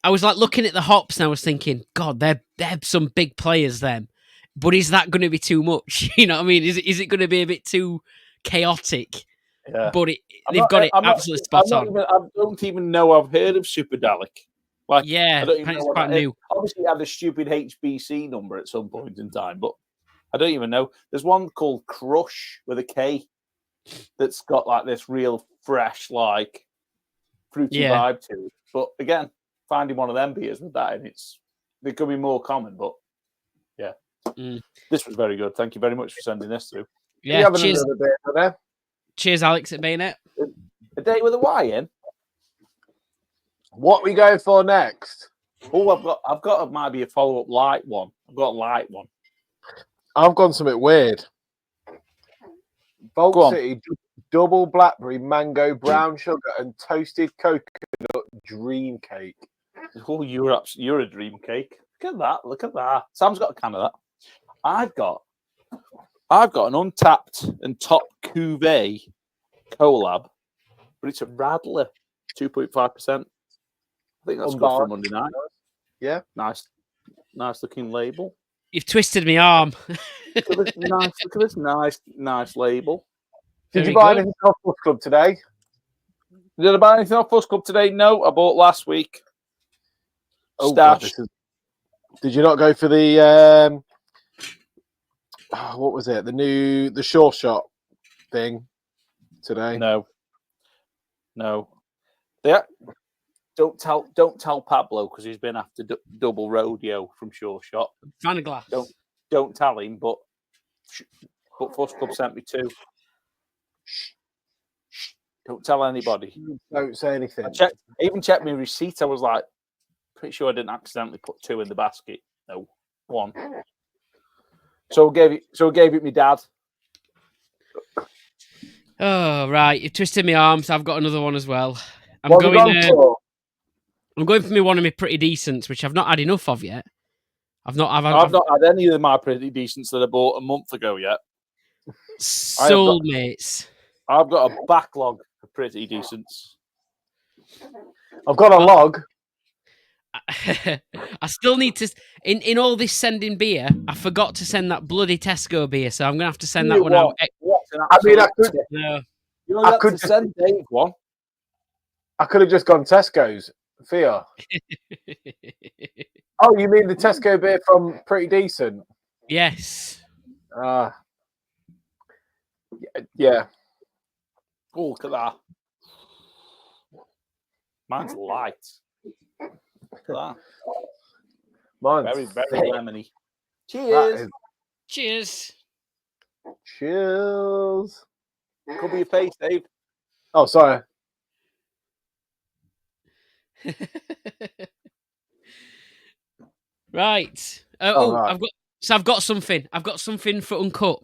Speaker 1: I was like looking at the hops, and I was thinking, God, they're some big players, them. But is that going to be too much? You know what I mean? Is it going to be a bit too chaotic?
Speaker 3: Yeah.
Speaker 1: But they've got it absolutely spot on.
Speaker 3: I don't even know I've heard of Superdalic. Like,
Speaker 1: yeah,
Speaker 3: I don't even
Speaker 1: it's
Speaker 3: know
Speaker 1: quite new.
Speaker 3: Obviously, it had a stupid HBC number at some point in time, but I don't even know. There's one called Crush with a K that's got like this real fresh, like fruity vibe to it. But again, finding one of them beers with that in they could be more common, but yeah. This was very good. Thank you very much for sending this through.
Speaker 1: Yeah, cheers, Alex at Bayonet.
Speaker 3: A date with a Y in.
Speaker 2: What we going for next?
Speaker 3: Oh, I've got might be a follow-up light one. I've got a light one.
Speaker 2: I've gone something weird. Vault City double blackberry, mango, brown sugar, and toasted coconut dream cake.
Speaker 3: Oh, you're a dream cake. Look at that. Sam's got a can of that. I've got an untapped and top cuvee collab, but it's a Radler, 2.5%. I think that's good for Monday night.
Speaker 2: Yeah,
Speaker 3: nice looking label.
Speaker 1: You've twisted my arm.
Speaker 3: Look at this nice label.
Speaker 2: Did you buy anything off Fuss Club today?
Speaker 3: Did I buy anything off Fuss Club today? No, I bought last week.
Speaker 2: Oh, God, did you not go for the what was it? The Sure Shot thing today?
Speaker 3: No. Don't tell Pablo because he's been after double rodeo from Sure Shot.
Speaker 1: Van Glass.
Speaker 3: Don't tell him, but Fuss Club sent me 2. Don't tell anybody.
Speaker 2: Don't say anything.
Speaker 3: I even checked my receipt. I was like, pretty sure I didn't accidentally put 2 in the basket. No, 1. So I gave it my dad.
Speaker 1: Oh right, you twisted my arms. I've got another one as well. I'm
Speaker 2: What have you
Speaker 1: going.
Speaker 2: gone for?
Speaker 1: I'm going for me one of my pretty decents, which I've not had enough of yet. I've not
Speaker 3: had any of my pretty decents that I bought a month ago yet.
Speaker 1: Soulmates.
Speaker 3: I've got a backlog of pretty decents.
Speaker 2: I've got a log.
Speaker 1: I still need to. In all this sending beer, I forgot to send that bloody Tesco beer, so I'm gonna have to send that one out.
Speaker 2: I mean, I could.
Speaker 1: No.
Speaker 3: I could send Dave one.
Speaker 2: I could have just gone Tesco's. Fear. Oh, you mean the Tesco beer from Pretty Decent?
Speaker 1: Yes.
Speaker 2: Yeah.
Speaker 3: Oh, look at that. Mine's light. Look at that.
Speaker 2: Mine's
Speaker 3: very, very lemony. Cheers.
Speaker 1: Cheers.
Speaker 2: Cheers.
Speaker 3: Cover your face, Dave.
Speaker 2: Oh, sorry.
Speaker 1: Right.
Speaker 2: Right.
Speaker 1: I've got something. I've got something for Uncut.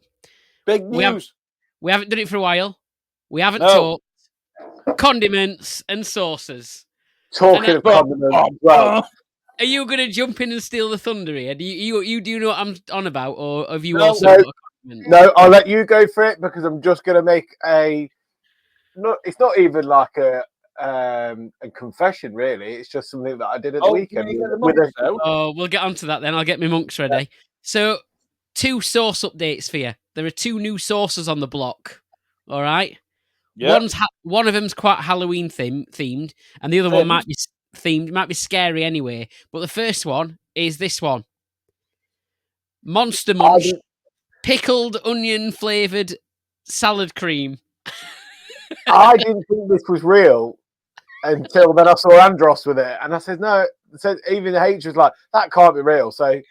Speaker 3: Big news.
Speaker 1: We haven't done it for a while. We haven't talked condiments and sauces.
Speaker 2: Talking of condiments, well,
Speaker 1: are you going to jump in and steal the thunder here? Do you know what I'm on about, or have you
Speaker 2: No,
Speaker 1: also got a condiment?
Speaker 2: No, I'll let you go for it because I'm just going to make it's not even like a confession, really. It's just something that I did at the weekend.
Speaker 1: We'll get onto that then. I'll get my monks ready. Yeah. So, 2 sauce updates for you. There are 2 new sauces on the block. All right. Yep. One of them's quite Halloween themed, and the other one might be themed, might be scary anyway. But the first one is this one: Monster Munch pickled onion flavored salad cream.
Speaker 2: I didn't think this was real until then I saw Andros with it, and I said no. So even the H was like, that can't be real. So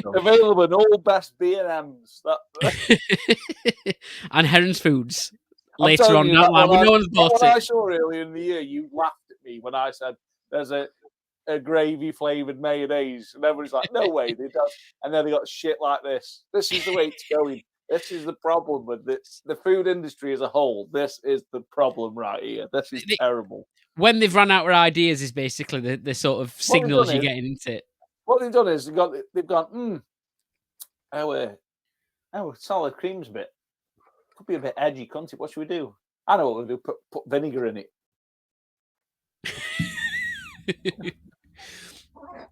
Speaker 3: available in all best B&Ms
Speaker 1: and Heron's Foods later on. No one's bought it.
Speaker 3: I saw earlier in the year, you laughed at me when I said there's a gravy flavored mayonnaise, and everybody's like, "No way, they does." And then they got shit like this. This is the way it's going. This is the problem with this. The food industry as a whole. This is the problem right here. This is terrible.
Speaker 1: When they've run out of ideas, is basically the sort of signals you're getting into it.
Speaker 3: What they've done is they've gone. Salad cream's a bit. Could be a bit edgy, can't it? What should we do? I know what we'll do. Put vinegar in it.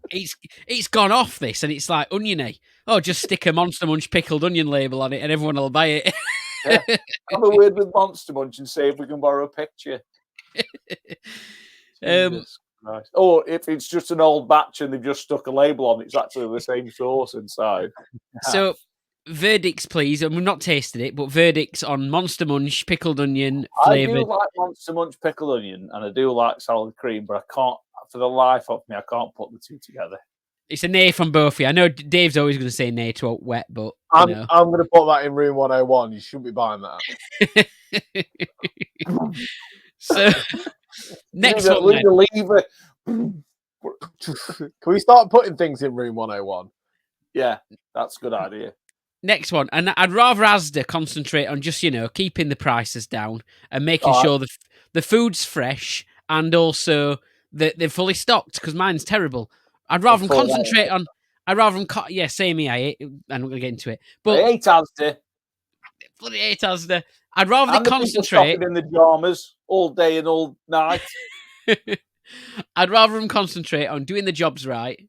Speaker 1: It's gone off this, and it's like oniony. Oh, just stick a Monster Munch pickled onion label on it, and everyone will buy it.
Speaker 3: Yeah. Have a word with Monster Munch and see if we can borrow a picture. Or if it's just an old batch and they've just stuck a label on it, it's actually the same sauce inside.
Speaker 1: So, verdicts, please. And we've not tasted it, but verdicts on Monster Munch pickled onion flavored.
Speaker 3: I do like Monster Munch pickled onion, and I do like salad cream, but I can't. For the life of me, I can't put the 2 together.
Speaker 1: It's a nay from both of you. I know Dave's always going to say nay to wet, but
Speaker 2: I'm going to put that in room 101. You shouldn't be buying that.
Speaker 1: So next one.
Speaker 2: Can we start putting things in room 101?
Speaker 3: Yeah, that's a good idea.
Speaker 1: Next one, and I'd rather Asda concentrate on just keeping the prices down and making sure the food's fresh and also they're fully stocked, because mine's terrible. I'd rather them concentrate on. Same here. I'm not going to get into it. But
Speaker 3: I hate Asda.
Speaker 1: Bloody hate Asda. I'd rather they concentrate
Speaker 3: in the dramas all day and all night.
Speaker 1: I'd rather them concentrate on doing the jobs right.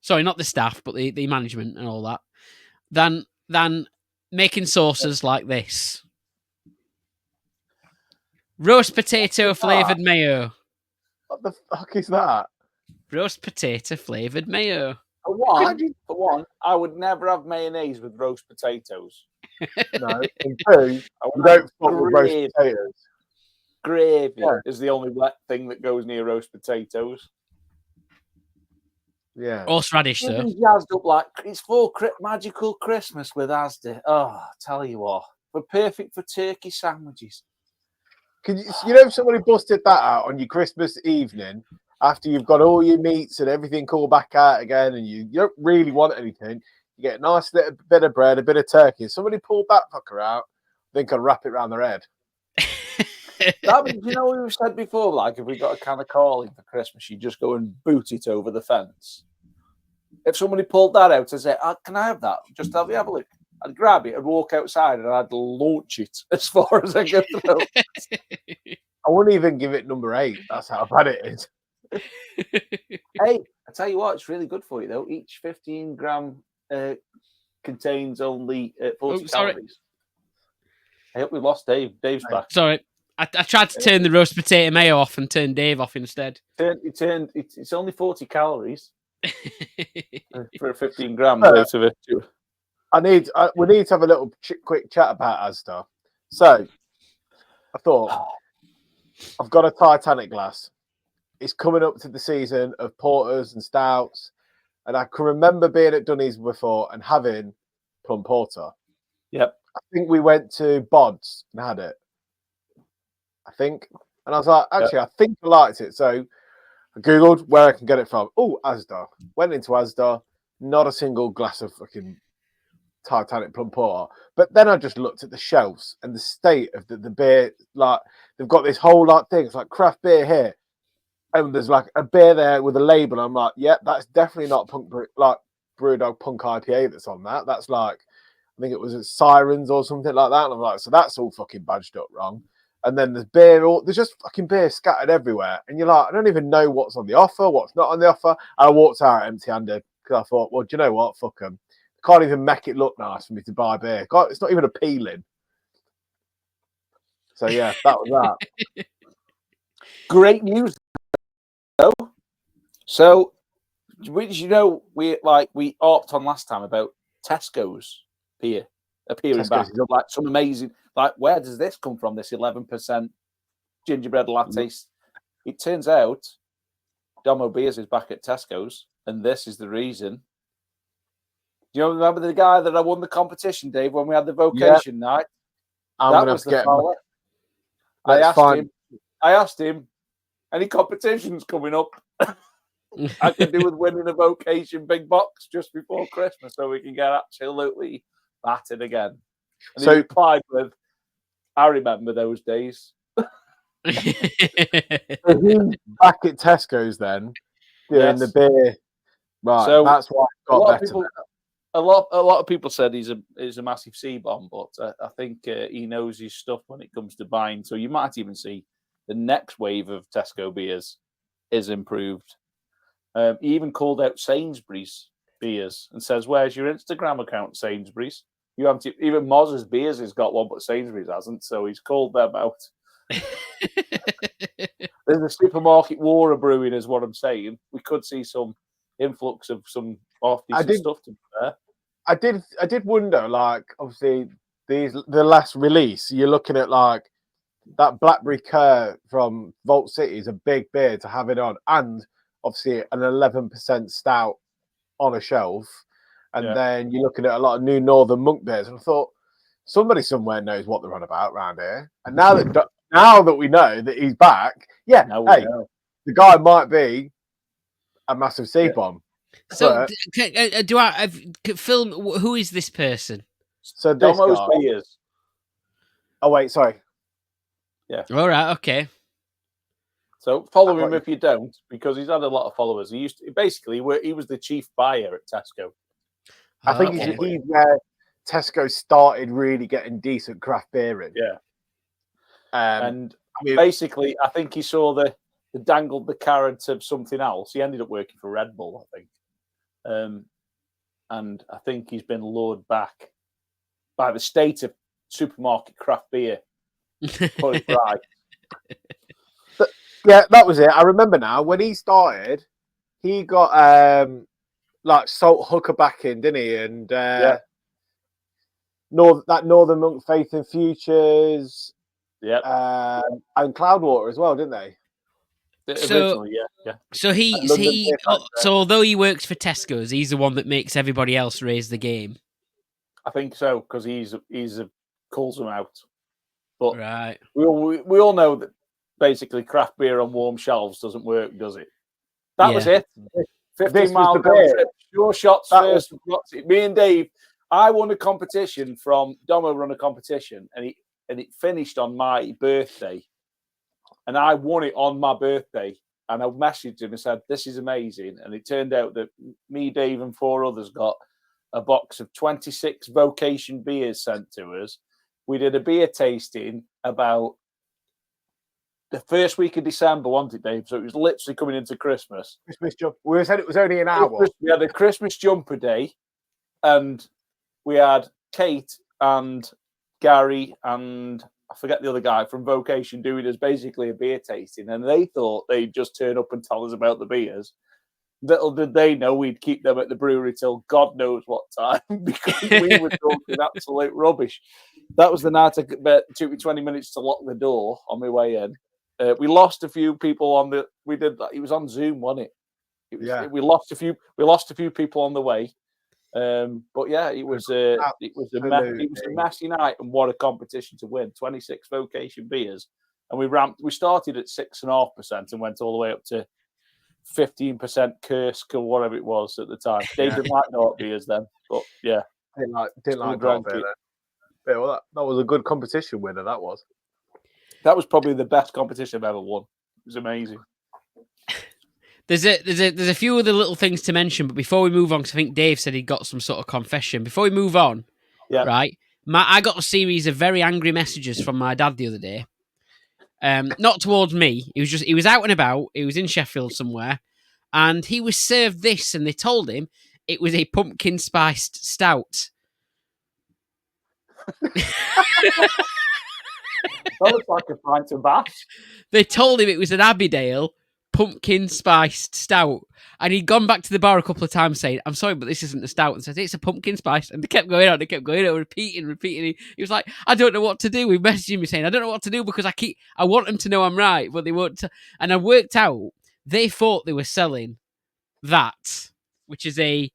Speaker 1: Sorry, not the staff, but the management and all that, than making sauces like this. Roast potato flavoured mayo.
Speaker 2: What the fuck is that?
Speaker 3: roast potato flavoured mayo. For one, I would never have mayonnaise with roast potatoes.
Speaker 2: No. And two, you don't fuck with roast potatoes.
Speaker 3: Gravy is the only wet thing that goes near roast potatoes.
Speaker 2: Yeah.
Speaker 1: Horseradish, though.
Speaker 3: Jazzed up like it's for magical Christmas with Asda. Oh, tell you what, we're perfect for turkey sandwiches.
Speaker 2: If somebody busted that out on your Christmas evening after you've got all your meats and everything all back out again, and you don't really want anything, you get a nice little bit of bread, a bit of turkey. If somebody pulled that fucker out, I think I'd wrap it around their head.
Speaker 3: You know, we've said before, like if we got a can of calling for Christmas, you just go and boot it over the fence. If somebody pulled that out and said, "Can I have that? Just have a look." I'd grab it and walk outside and I'd launch it as far as I could throw.
Speaker 2: I wouldn't even give it number 8. That's how bad it is.
Speaker 3: Hey, I tell you what, it's really good for you though. Each 15-gram contains only 40 calories. I hope we lost Dave. Dave's back.
Speaker 1: Sorry, I tried to turn the roast potato mayo off and turn Dave off instead.
Speaker 3: It's only 40 calories for a 15-gram dose of it.
Speaker 2: We need to have a little quick chat about Asda. So, I thought, I've got a Titanic glass. It's coming up to the season of porters and stouts, and I can remember being at Dunnies before and having plum porter.
Speaker 3: Yep.
Speaker 2: I think we went to Bod's and had it. I think, and I was like, actually, I think I liked it. So I googled where I can get it from. Oh, Asda. Went into Asda. Not a single glass of fucking Titanic plum porter. But then I just looked at the shelves and the state of the beer. Like they've got this whole thing. It's like craft beer here, and there's like a beer there with a label. I'm like, yeah, that's definitely not Brewdog Punk IPA that's on that. That's like, I think it was Sirens or something like that. And I'm like, so that's all fucking badged up wrong. And then there's there's just fucking beer scattered everywhere. And you're like, I don't even know what's on the offer, what's not on the offer. And I walked out empty-handed because I thought, well, do you know what? Fuck them. Can't even make it look nice for me to buy beer. It's not even appealing. So yeah, that was that.
Speaker 3: Great news, though. So, we harped on last time about Tesco's beer appearing back. Like some amazing, like where does this come from? This 11% gingerbread latte. It turns out Domo Beers is back at Tesco's, and this is the reason. Do you remember the guy that I won the competition, Dave, when we had the vocation night? That was the fella. I asked him, any competitions coming up I could do with winning a vocation big box just before Christmas so we can get absolutely battered again. And he replied with, I remember those days.
Speaker 2: So he's back at Tesco's then, doing the beer. Right, so that's why I got better.
Speaker 3: A lot of people said he's a massive C-bomb, but I think he knows his stuff when it comes to buying. So you might even see the next wave of Tesco beers is improved. He even called out Sainsbury's beers and says, "Where's your Instagram account, Sainsbury's? You haven't even Moz's Beers has got one, but Sainsbury's hasn't." So he's called them out. There's a supermarket war of brewing, is what I'm saying. We could see some influx of some half-decent stuff to be there.
Speaker 2: I did wonder, like, obviously the last release, you're looking at like that Blackberry Cur from Vault City is a big beer to have it on, and obviously an 11% stout on a shelf. And then you're looking at a lot of new Northern Monk beers, and I thought somebody somewhere knows what they're on about around here. And now that we know that he's back, the guy might be a massive C-bomb.
Speaker 1: So, do I film? Who is this person?
Speaker 2: So this
Speaker 3: Domo's
Speaker 2: guy.
Speaker 3: Beers.
Speaker 2: Oh wait, sorry.
Speaker 1: Yeah. All right. Okay.
Speaker 3: So follow him if you don't, because he's had a lot of followers. He was the chief buyer at Tesco.
Speaker 2: I think he's where Tesco started really getting decent craft beer in.
Speaker 3: Yeah. And basically, I think he saw the dangled the carrot of something else. He ended up working for Red Bull, I think. And I think he's been lured back by the state of supermarket craft beer. Put it right.
Speaker 2: Yeah, that was it. I remember now when he started, he got like Salt Hooker back in, didn't he? And that Northern Monk Faith and Futures.
Speaker 3: Yeah.
Speaker 2: And Cloudwater as well, didn't they?
Speaker 3: Originally, yeah.
Speaker 1: So so although he works for Tesco's, he's the one that makes everybody else raise the game.
Speaker 3: I think so, because he's calls them out. But
Speaker 1: Right.
Speaker 3: we all know that basically craft beer on warm shelves doesn't work, does it? That was it. 15 mile trip, sure shots first. Me and Dave, I won a competition from Domo run a competition, and it finished on my birthday, and I won it on my birthday. And I messaged him and said, "This is amazing." And it turned out that me, Dave, and 4 others got a box of 26 Vocation beers sent to us. We did a beer tasting about the first week of December, wasn't it, Dave? So it was literally coming into Christmas.
Speaker 2: We said it was only an hour.
Speaker 3: We had a Christmas jumper day, and we had Kate and Gary and I forget the other guy from Vocation doing us basically a beer tasting, and they thought they'd just turn up and tell us about the beers. Little did they know we'd keep them at the brewery till God knows what time, because we were talking absolute rubbish. That was the night it took me 20 minutes to lock the door on my way in. We lost a few people it was on Zoom, wasn't it? We lost a few people on the way. But yeah, it was a messy night, and what a competition to win 26 Vocation beers. And we started at 6.5% and went all the way up to 15% Kursk or whatever it was at the time. David might know what beers then, but yeah,
Speaker 2: didn't like that. Yeah, well, that was a good competition winner. That was
Speaker 3: probably the best competition I've ever won. It was amazing.
Speaker 1: There's a few other little things to mention, but before we move on, because I think Dave said he got some sort of confession. Before we move on, right? I got a series of very angry messages from my dad the other day. Not towards me. He was out and about. He was in Sheffield somewhere, and he was served this, and they told him it was a pumpkin spiced stout.
Speaker 3: That looks like a pint of bass.
Speaker 1: They told him it was an Abbeydale pumpkin spiced stout, and he'd gone back to the bar a couple of times saying, "I'm sorry, but this isn't a stout," and said it's a pumpkin spice, and they kept going on, repeating. He was like, "I don't know what to do." We messaged me saying, "I don't know what to do because I want them to know I'm right, but they won't." And I worked out they thought they were selling that, which is a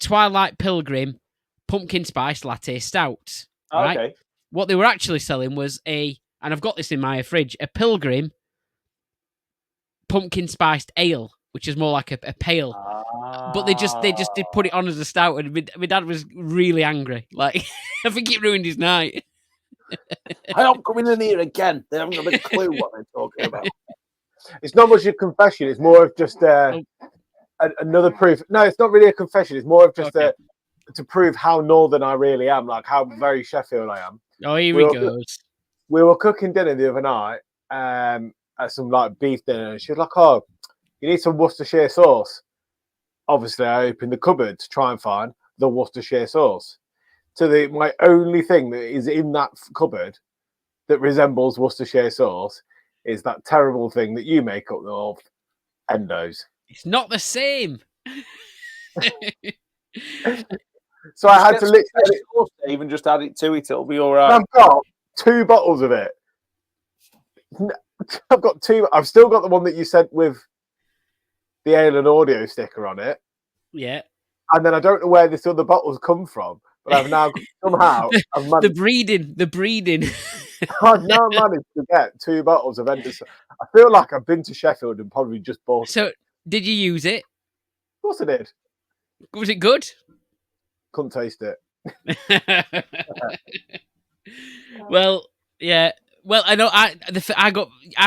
Speaker 1: Twilight Pilgrim pumpkin spice latte stout. Right?
Speaker 3: Okay.
Speaker 1: What they were actually selling was and I've got this in my fridge, a Pilgrim pumpkin spiced ale, which is more like a pale. But they just did put it on as a stout, and my dad was really angry. Like, I think it ruined his night.
Speaker 3: I am coming in here again. They haven't got a clue what they're talking about.
Speaker 2: It's not much a confession. It's more of just another proof. No, it's not really a confession. It's more of just to prove how northern I really am, like how very Sheffield I am.
Speaker 1: Oh, here he goes.
Speaker 2: We were cooking dinner the other night at some like beef dinner, and she was like, "Oh, you need some Worcestershire sauce." Obviously, I opened the cupboard to try and find the Worcestershire sauce. So my only thing that is in that cupboard that resembles Worcestershire sauce is that terrible thing that you make up of Endos.
Speaker 1: It's not the same.
Speaker 2: So I had to literally
Speaker 3: even just add it to it. It'll be all right.
Speaker 2: I've got 2 bottles of it. I've got 2. I've still got the one that you sent with the ale and audio sticker on it.
Speaker 1: Yeah.
Speaker 2: And then I don't know where this other bottle's come from, but I've now somehow
Speaker 1: the breeding.
Speaker 2: I've now managed to get 2 bottles of Endos. I feel like I've been to Sheffield and probably just bought.
Speaker 1: So, did you use it?
Speaker 2: Of course I did.
Speaker 1: Was it good?
Speaker 2: Couldn't taste it.
Speaker 1: Well, yeah. Well, I know.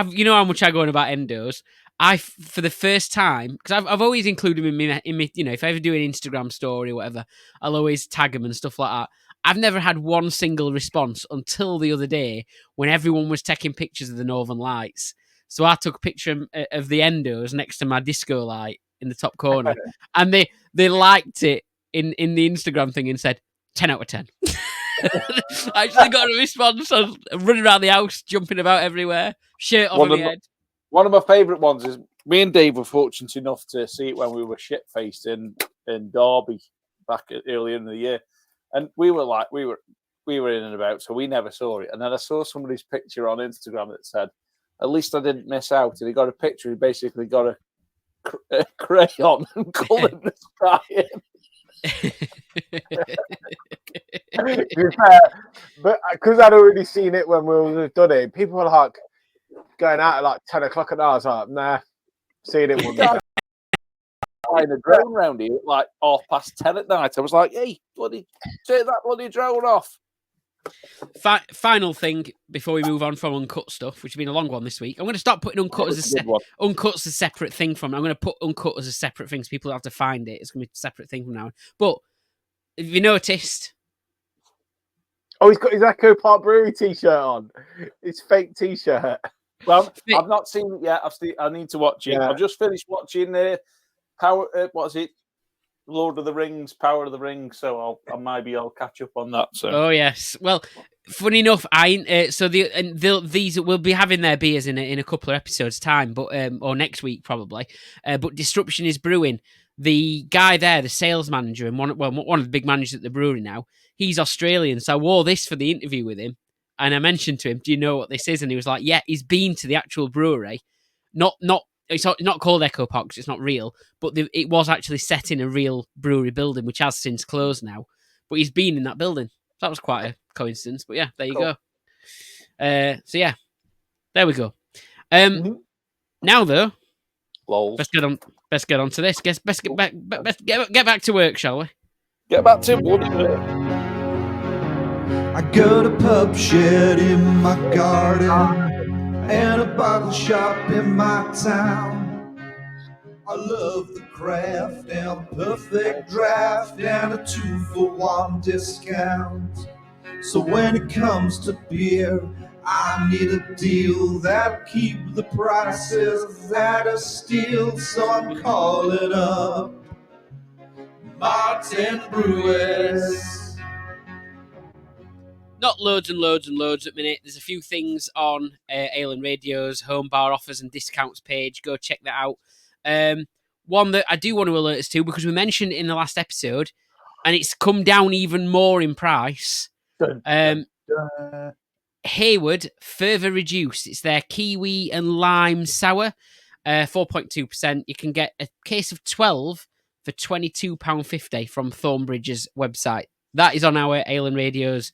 Speaker 1: You know how much I go on about Endos. For the first time, because I've always included them in my, if I ever do an Instagram story or whatever, I'll always tag them and stuff like that. I've never had one single response until the other day when everyone was taking pictures of the Northern Lights. So I took a picture of the Endos next to my disco light in the top corner, and they liked it in the Instagram thing and said 10 out of 10. I actually got a response. I was running around the house, jumping about everywhere, shirt on my head.
Speaker 3: One of my favourite ones is me and Dave were fortunate enough to see it when we were shit-faced in Derby back earlier in the year. And we were we were in and about, so we never saw it. And then I saw somebody's picture on Instagram that said, "At least I didn't miss out." And he got a picture. He basically got a crayon and coloured the sky in.
Speaker 2: To be fair, but because I'd already seen it when we would have done it, people were like going out at like 10 o'clock at night. I was like, nah, seeing it one day.
Speaker 3: Flying a drone round here at like 10:30 at night. I was like, "Hey, bloody, take that bloody drone off."
Speaker 1: Final thing before we move on from Uncut stuff, which has been a long one this week. I'm going to start putting Uncut as Uncut's a separate thing from. I'm going to put Uncut as a separate thing, so people have to find it. It's going to be a separate thing from now on. But have you noticed?
Speaker 2: Oh, he's got his Echo Park Brewery t-shirt on. His fake t-shirt.
Speaker 3: Well, I've not seen it yet. I need to watch it.
Speaker 2: Yeah.
Speaker 3: I've just finished watching what is it? Lord of the Rings, Power of the Rings. So I'll catch up on that. So.
Speaker 1: Oh yes. Well, funny enough, these will be having their beers in a couple of episodes' time, but or next week probably. But Disruption is brewing. The guy there, the sales manager and one of the big managers at the brewery now, he's Australian. So I wore this for the interview with him, and I mentioned to him, "Do you know what this is?" And he was like, "Yeah, he's been to the actual brewery, not." It's not called Echo Park because it's not real, but it was actually set in a real brewery building, which has since closed now. But he's been in that building. That was quite a coincidence. But yeah, there you go. So yeah, there we go. Now though, let's get on to this. Best get back to work, shall we?
Speaker 3: Get back to work.
Speaker 4: I got a pub shed in my garden and a bottle shop in my town. I love the craft and a perfect draft and a 2-for-1 discount. So when it comes to beer, I need a deal that'll keep the prices at a steal. So I'm calling up Martin Brewis.
Speaker 1: Not loads and loads and loads at the minute. There's a few things on Ale and Radio's home bar offers and discounts page. Go check that out. One that I do want to alert us to, because we mentioned it in the last episode, and it's come down even more in price. Hayward further reduced. It's their kiwi and lime sour, 4.2%. You can get a case of 12 for £22.50 from Thornbridge's website. That is on our Ale and Radio's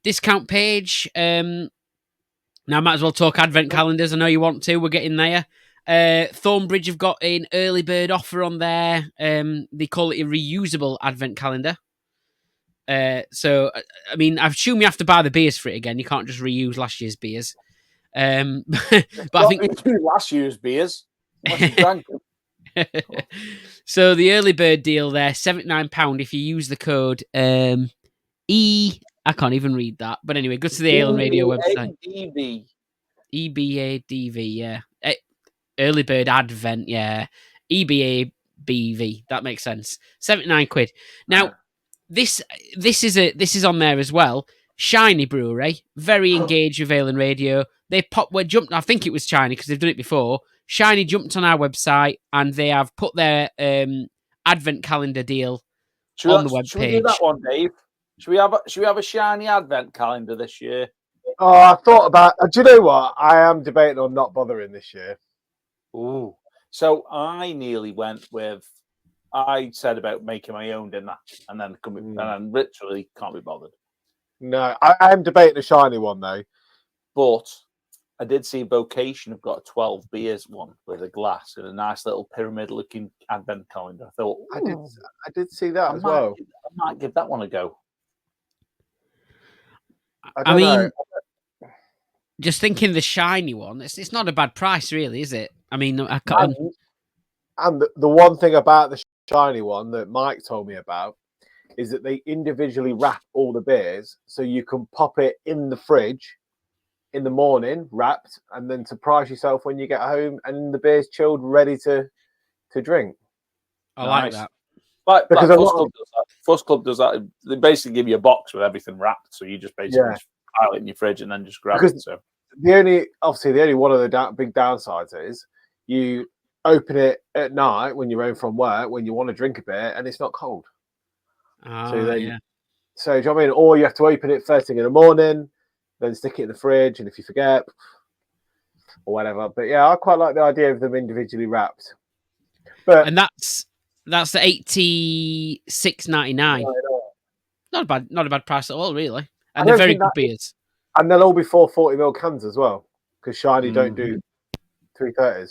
Speaker 1: discount page. Now, I might as well talk advent calendars. I know you want to. We're getting there. Thornbridge have got an early bird offer on there. They call it a reusable advent calendar. So, I mean, I assume you have to buy the beers for it again. You can't just reuse last year's beers. But I think
Speaker 3: last year's beers. You drank them.
Speaker 1: So the early bird deal there, £79 if you use the code I can't even read that. But anyway, go to the Ale and Radio website. EBADV, yeah. Early bird advent, yeah. EBABV, that makes sense. £79. Now, this is on there as well. Shiny Brewery, very engaged with Ale and Radio. They jumped. I think it was Shiny because they've done it before. Shiny jumped on our website and they have put their advent calendar deal on the webpage.
Speaker 3: Should we do that one, Dave? Should we have a Shiny advent calendar this year?
Speaker 2: Oh, I thought about. Do you know what? I am debating on not bothering this year.
Speaker 3: Ooh. So I nearly went with. I said about making my own, didn't I? And then and literally can't be bothered.
Speaker 2: No, I am debating a Shiny one though.
Speaker 3: But I did see Vocation have got a 12 beers one with a glass and a nice little pyramid-looking advent calendar. I thought
Speaker 2: I did see that as well.
Speaker 3: I might give that one a go.
Speaker 1: I mean, just thinking the Shiny one, it's not a bad price, really, is it? I mean, I can't.
Speaker 2: And the one thing about the Shiny one that Mike told me about is that they individually wrap all the beers, so you can pop it in the fridge in the morning, wrapped, and then surprise yourself when you get home, and the beer's chilled, ready to drink.
Speaker 1: I like that.
Speaker 3: Like Fuss Club does that. They basically give you a box with everything wrapped, so you just basically just pile it in your fridge and then just grab it. So
Speaker 2: the only one of the big downsides is you open it at night when you're home from work when you want to drink a beer and it's not cold. So do you know what I mean? Or you have to open it first thing in the morning, then stick it in the fridge, and if you forget or whatever. But yeah, I quite like the idea of them individually wrapped. But
Speaker 1: And that's the $86.99. Not a bad price at all, really. And they're very good beers.
Speaker 2: And they'll all be 440ml cans as well, because Shiny don't do 330s.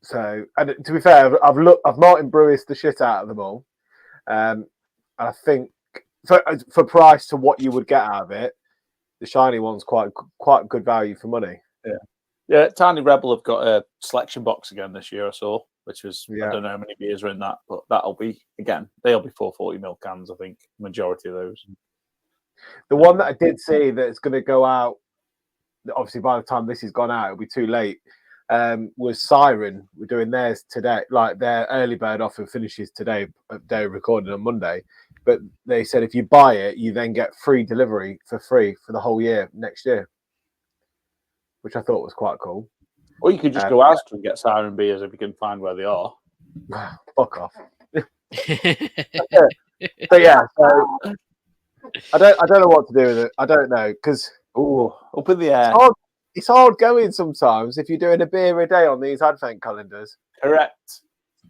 Speaker 2: So, and to be fair, I've Martin Brewis the shit out of them all. And I think for price to what you would get out of it, the Shiny one's quite good value for money.
Speaker 3: Yeah. Tiny Rebel have got a selection box again this year, I saw, which was I don't know how many beers are in that, but that'll be they'll be 440ml cans. I think majority of those.
Speaker 2: The one that I did see that's going to go out, obviously by the time this has gone out, it'll be too late. Was Siren. We're doing theirs today, like their early bird offer finishes today. They're recording on Monday, but they said if you buy it, you then get free delivery for free for the whole year next year, which I thought was quite cool.
Speaker 3: Or you could just go Asda and get Siren beers if you can find where they are.
Speaker 2: Fuck off. But yeah, so I don't know what to do with it. I don't know because
Speaker 3: up in the air.
Speaker 2: It's hard going sometimes if you're doing a beer a day on these advent calendars.
Speaker 3: Correct.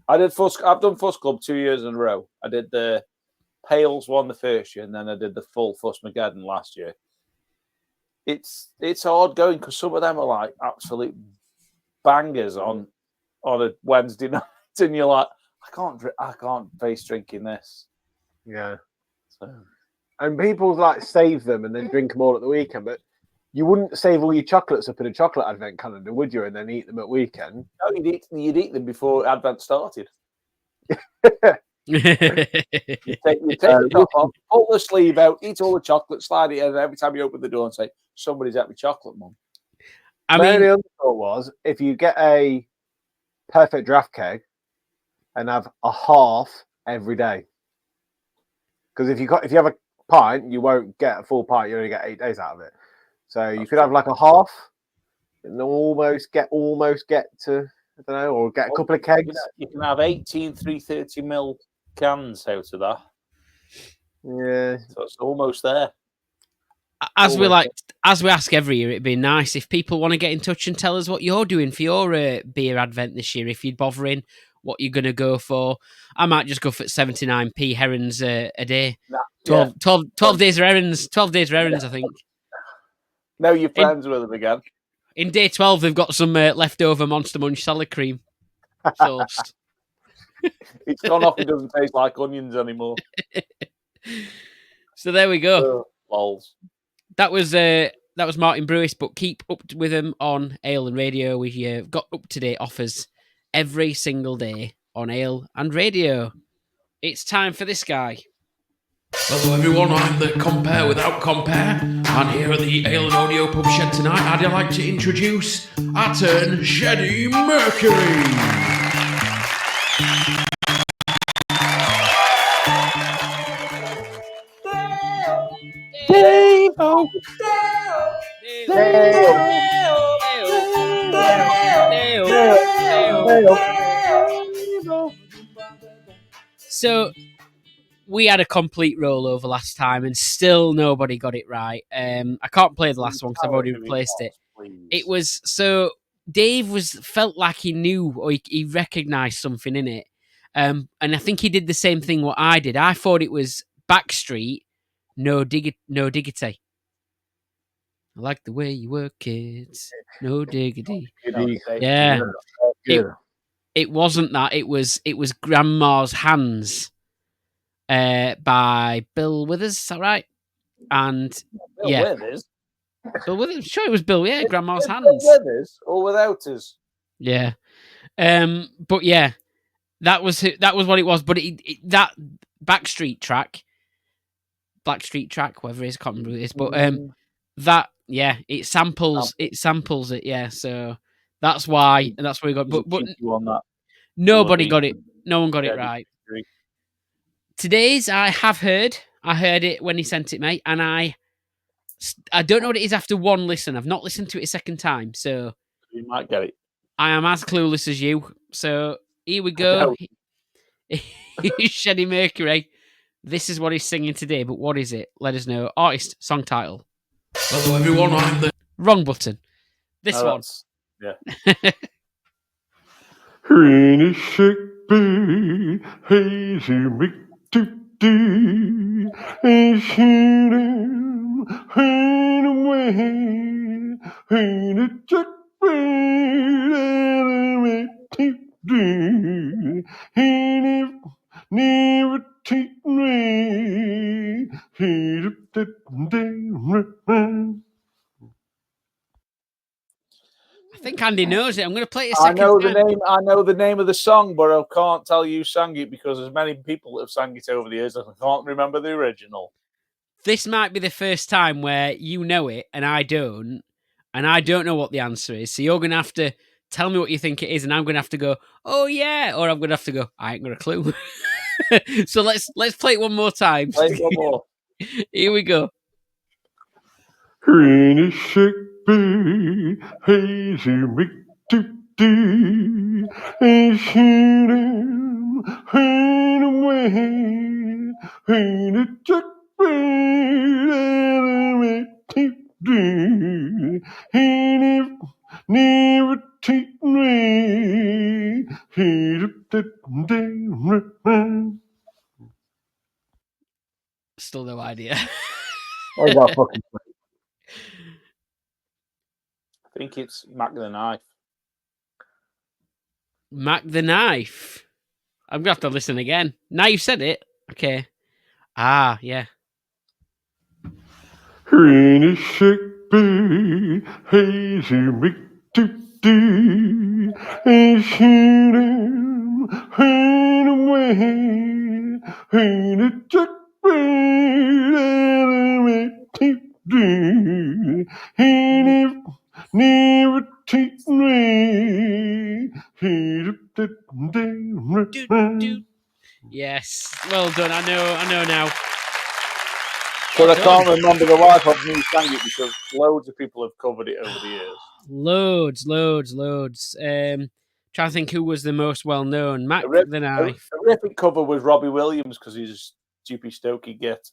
Speaker 3: I've done Fuss Club 2 years in a row. I did the Pales one the first year, and then I did the full Fussmageddon last year. It's hard going because some of them are like absolute bangers on a Wednesday night, and you're like, I can't face drinking this.
Speaker 2: Yeah. So. And people like save them and then drink them all at the weekend, but you wouldn't save all your chocolates up in a chocolate advent calendar, would you? And then eat them at weekend?
Speaker 3: No, you'd eat them before Advent started. you take the top off, pull the sleeve out, eat all the chocolate, slide it in, and every time you open the door and say, "Somebody's at me chocolate, Mum."
Speaker 2: My only other thought was if you get a perfect draft keg and have a half every day, because if you have a pint, you won't get a full pint. You only get 8 days out of it. So you could have like a half and almost get to, I don't know, or get a couple of kegs.
Speaker 3: You can have 18 330ml cans out of that.
Speaker 2: Yeah.
Speaker 3: So it's almost there.
Speaker 1: As we ask every year, it'd be nice if people want to get in touch and tell us what you're doing for your beer advent this year. If you're bothering, what you're going to go for. I might just go for 79p herrings a day. 12 days of herrings. 12 days of herrings, I think.
Speaker 3: Now you're friends with them again.
Speaker 1: In day 12, they've got some leftover Monster Munch salad cream sauce.
Speaker 3: It's gone off. It doesn't taste like onions anymore.
Speaker 1: So there we go.
Speaker 3: Lols.
Speaker 1: That was Martin Brewis, but keep up with him on Ale and Radio. We've got up-to-date offers every single day on Ale and Radio. It's time for this guy.
Speaker 5: Hello everyone, I'm the Compare Without Compare, and here at the Ale and Audio Pub Shed tonight, I'd like to introduce our turn Sheddie Mercury.
Speaker 1: So we had a complete rollover last time, and still nobody got it right. I can't play the last one because I've already replaced it. It was so Dave felt like he knew or he recognised something in it, and I think he did the same thing what I did. I thought it was Backstreet, no diggity. I like the way you work, kids. No diggity. Yeah. It wasn't that. It was Grandma's Hands by Bill Withers. Is that right? And
Speaker 3: Bill Withers?
Speaker 1: Bill Withers. Sure, it was Bill. Yeah, Grandma's Hands.
Speaker 3: Bill Withers or without us?
Speaker 1: Yeah. But yeah, that was what it was. But that Blackstreet track, whatever it is, I can't remember who it is. But that. Yeah, it samples it. Yeah, so that's why, and that's where we got. But nobody got it. No one got it right. Today's I heard it when he sent it, mate, and I don't know what it is after one listen. I've not listened to it a second time, so
Speaker 3: you might get it.
Speaker 1: I am as clueless as you. So here we go. Sheddie Mercury. This is what he's singing today, but what is it? Let us know. Artist, song title.
Speaker 5: Hello, everyone. I'm the
Speaker 1: Wrong button. This
Speaker 3: No,
Speaker 1: one.
Speaker 3: yeah.
Speaker 2: Rainy Shakespeare, hazy McDoo-doo, and shoot him, rain away, rain a Jack McDoo-doo, and if never take me, he's a
Speaker 1: I think Andy knows it. I'm going to play it a
Speaker 3: I
Speaker 1: second
Speaker 3: know
Speaker 1: time.
Speaker 3: the name. I know the name of the song, but I can't tell you who sang it because there's many people that have sang it over the years. I can't remember the original.
Speaker 1: This might be the first time where you know it and I don't know what the answer is. So you're going to have to tell me what you think it is, and I'm going to have to go, oh yeah, or I'm going to have to go, I ain't got a clue. So let's play it one more time.
Speaker 3: Play it one more.
Speaker 1: Here we go.
Speaker 2: Rainy Shakespeare, hazy McDoo-doo, and shoot him, rain away, rain a Jack McDoo-doo, and if never take me, he's a
Speaker 1: Still no idea.
Speaker 2: I got fucking
Speaker 3: I think it's Mac the Knife.
Speaker 1: Mac the Knife. I'm going to have to listen again. Now you've said it. Okay. Ah, yeah.
Speaker 2: Rainy Shakespeare, hazy McDoo-doo, and shoot him, rain away, rain a Jack McDoo-doo, and if never take me, he's a
Speaker 1: Yes. Well done. I know now.
Speaker 3: But I can't remember the life of who sang it because loads of people have covered it over the years.
Speaker 1: Loads. Trying to think who was the most well known. Mac the Knife.
Speaker 3: A horrific cover was Robbie Williams because he's a stupid Stokey get.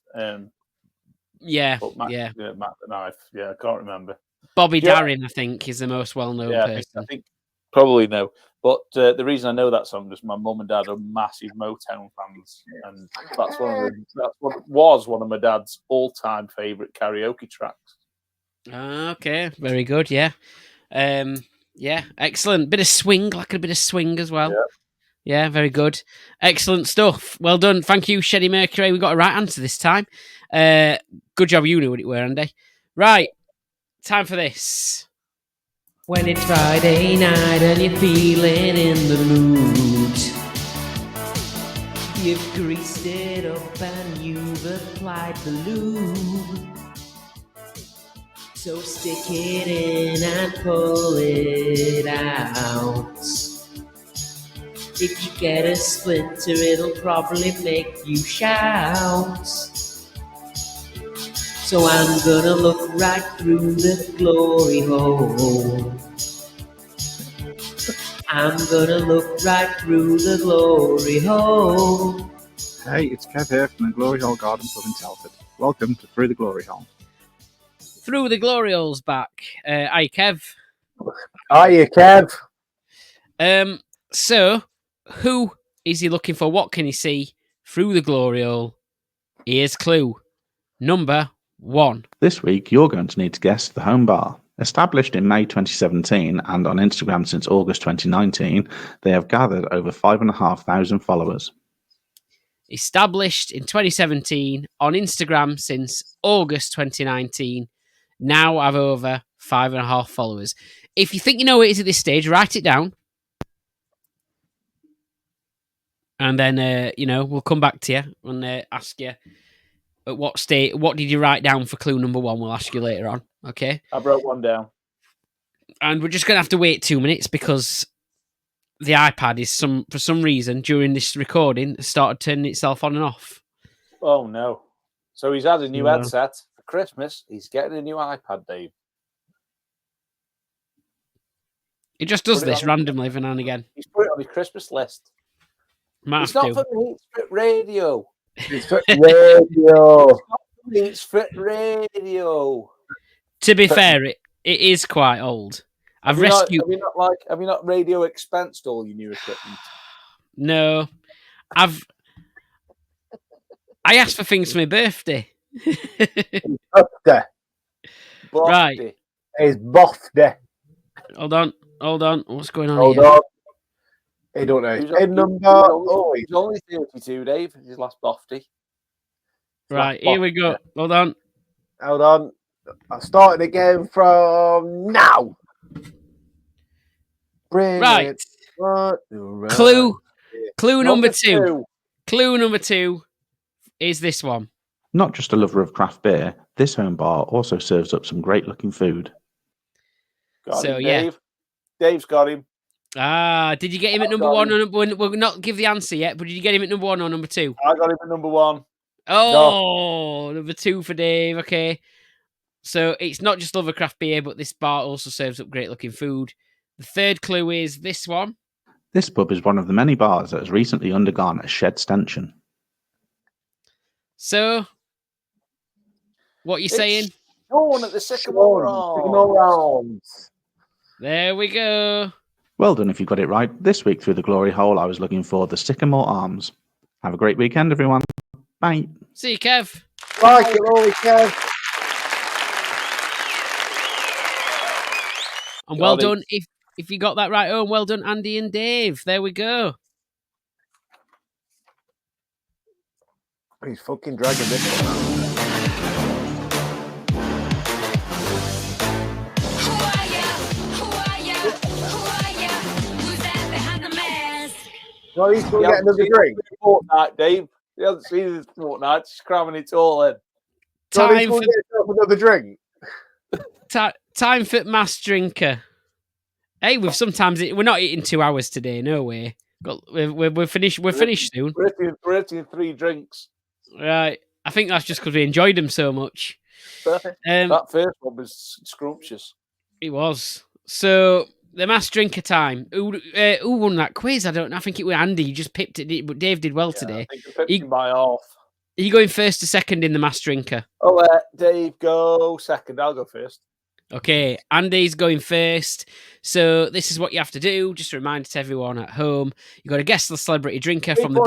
Speaker 1: Yeah.
Speaker 3: But Mac the Knife. Yeah, I can't remember.
Speaker 1: Bobby Darin, I think, is the most well known person.
Speaker 3: I think probably no. But the reason I know that song is my mum and dad are massive Motown fans, and that's what was one of my dad's all-time favourite karaoke tracks.
Speaker 1: Okay, very good. Yeah, yeah, excellent. Bit of swing, like a bit of swing as well. Yeah, very good. Excellent stuff. Well done. Thank you, Sheddie Mercury. We got a right answer this time. Good job. You knew what it were, Andy. Right, time for this. When it's Friday night and you're feeling in the mood, you've greased it up and you've applied the lube. So stick it in and pull it out. If you get a splinter, it'll probably make you shout. So I'm gonna look right through the glory hole. I'm gonna look right through the glory hole.
Speaker 6: Hey, it's Kev here from the Glory Hole Garden Pub in Telford. Welcome to Through the Glory Hole.
Speaker 1: Through the glory hole's back. Hi, Kev.
Speaker 2: Hiya, Kev.
Speaker 1: So, who is he looking for? What can he see through the glory hole? Here's clue. Number 1.
Speaker 6: This week, you're going to need to guess the home bar. Established in May 2017 and on Instagram since August 2019, they have gathered over 5,500 followers.
Speaker 1: Established in 2017 on Instagram since August 2019, now have over 5.5 followers. If you think you know what it is at this stage, write it down. And then, we'll come back to you and ask you at what state, what did you write down for clue number 1? We'll ask you later on. Okay.
Speaker 3: I wrote one down.
Speaker 1: And we're just going to have to wait 2 minutes because the iPad is for some reason during this recording started turning itself on and off.
Speaker 3: Oh no. So he's had a new headset for Christmas. He's getting a new iPad, Dave.
Speaker 1: It just does this randomly every now and again.
Speaker 3: He's put it on his Christmas list.
Speaker 1: Might
Speaker 3: It's
Speaker 1: have
Speaker 3: not
Speaker 1: to.
Speaker 3: for the Heat Strip Radio.
Speaker 2: It's for radio.
Speaker 3: It's fit radio.
Speaker 1: To be fair, it is quite old. I've rescued.
Speaker 3: Have you not radio expensed all your new equipment?
Speaker 1: No, I asked for things for my birthday.
Speaker 2: Birthday.
Speaker 1: Right.
Speaker 2: It's birthday.
Speaker 1: Hold on. What's going on
Speaker 2: Hold
Speaker 1: here?
Speaker 2: on. I don't know. Pin number.
Speaker 3: He's only 32, Dave. His last birthday.
Speaker 1: Right, here we go. Hold on.
Speaker 2: I'm starting again from now.
Speaker 1: Right. Clue number two. Clue number 2 is this one.
Speaker 6: Not just a lover of craft beer, this home bar also serves up some great-looking food.
Speaker 3: Got him, Dave. Dave's got him.
Speaker 1: Did you get him at number 1 or number 1? We'll not give the answer yet, but did you get him at number 1 or number 2?
Speaker 3: I got him at number 1.
Speaker 1: Oh, number 2 for Dave. Okay. So it's not just love of craft beer, but this bar also serves up great-looking food. The third clue is this one.
Speaker 6: This pub is one of the many bars that has recently undergone a shed extension.
Speaker 1: So, what are you saying?
Speaker 3: Sean at the Sycamore
Speaker 2: Arms.
Speaker 1: There we go.
Speaker 6: Well done if you got it right. This week through the glory hole, I was looking for the Sycamore Arms. Have a great weekend, everyone. Bye.
Speaker 1: See you, Kev.
Speaker 2: Like it always, Kev.
Speaker 1: And well done if you got that right. Oh, well done, Andy and Dave. There we go.
Speaker 2: He's fucking dragging this one out. Well, he's going to get another drink.
Speaker 3: Fortnight, Dave. You haven't seen this fortnight. Just cramming it all in.
Speaker 2: Time for another drink.
Speaker 1: Time for mass drinker. Hey, we're not eating 2 hours today. No way. We're finished. We're finished soon.
Speaker 3: We're eating 3 drinks.
Speaker 1: Right. I think that's just because we enjoyed them so much.
Speaker 3: That first one was scrumptious.
Speaker 1: It was. So the mass drinker time. Who won that quiz? I don't know. I think it was Andy. You just pipped it, but Dave did well today.
Speaker 3: I think I pipped him by half.
Speaker 1: Are you going first or second in the mass drinker?
Speaker 3: I'll let Dave go second. I'll go first.
Speaker 1: Okay, Andy's going first. So this is what you have to do. Just a reminder to everyone at home. You've got to guess the celebrity drinker from the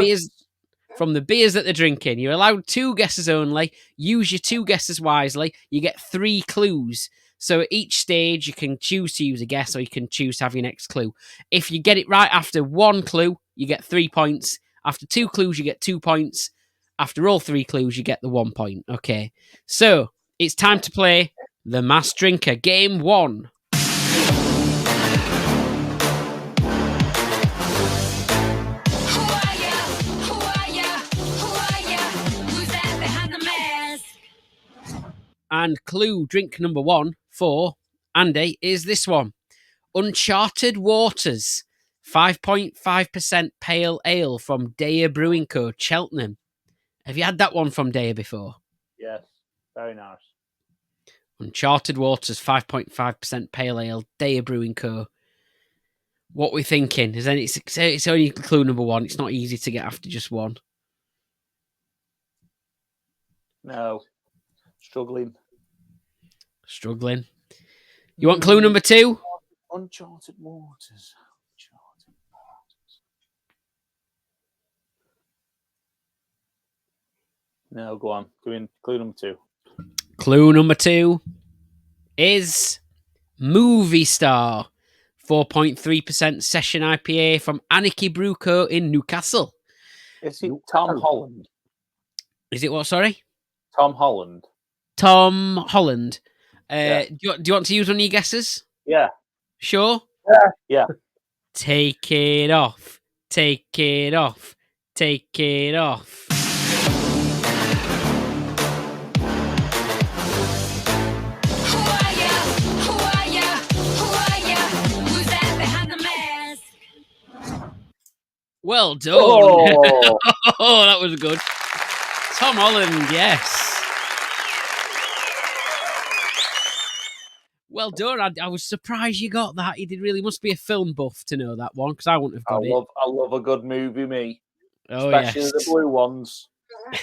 Speaker 1: beers that they're drinking. You're allowed 2 guesses only. Use your 2 guesses wisely. You get 3 clues. So at each stage, you can choose to use a guess or you can choose to have your next clue. If you get it right after 1 clue, you get 3 points. After 2 clues, you get 2 points. After all 3 clues, you get the 1 point. Okay, so it's time to play the Mass Drinker Game 1. And clue drink number 1 for Andy is this one. Uncharted Waters, 5.5% pale ale from Daya Brewing Co. Cheltenham. Have you had that one from Daya before?
Speaker 3: Yes, very nice.
Speaker 1: Uncharted Waters, 5.5% pale ale, Daya Brewing Co. What we're thinking is then it's only clue number 1. It's not easy to get after just 1.
Speaker 3: No, struggling.
Speaker 1: You want clue number 2?
Speaker 3: Uncharted Waters. No, go on. Go in. Clue number 2.
Speaker 1: Clue number 2 is Movie Star, 4.3% session IPA from Anarchy Brew Co. in Newcastle.
Speaker 3: Is it Tom Holland?
Speaker 1: Is it what, sorry?
Speaker 3: Tom Holland.
Speaker 1: Tom Holland.
Speaker 3: Yeah.
Speaker 1: Do you want to use one of your guesses?
Speaker 3: Yeah.
Speaker 1: Sure?
Speaker 3: Yeah.
Speaker 1: Take it off. Take it off. Take it off. Well done.
Speaker 3: Oh.
Speaker 1: Oh, that was good. Tom Holland, yes. Well done. I was surprised you got that. You did really must be a film buff to know that one because I wouldn't have got it.
Speaker 3: I love a good movie, me.
Speaker 1: Oh,
Speaker 3: especially
Speaker 1: yes.
Speaker 3: the blue ones.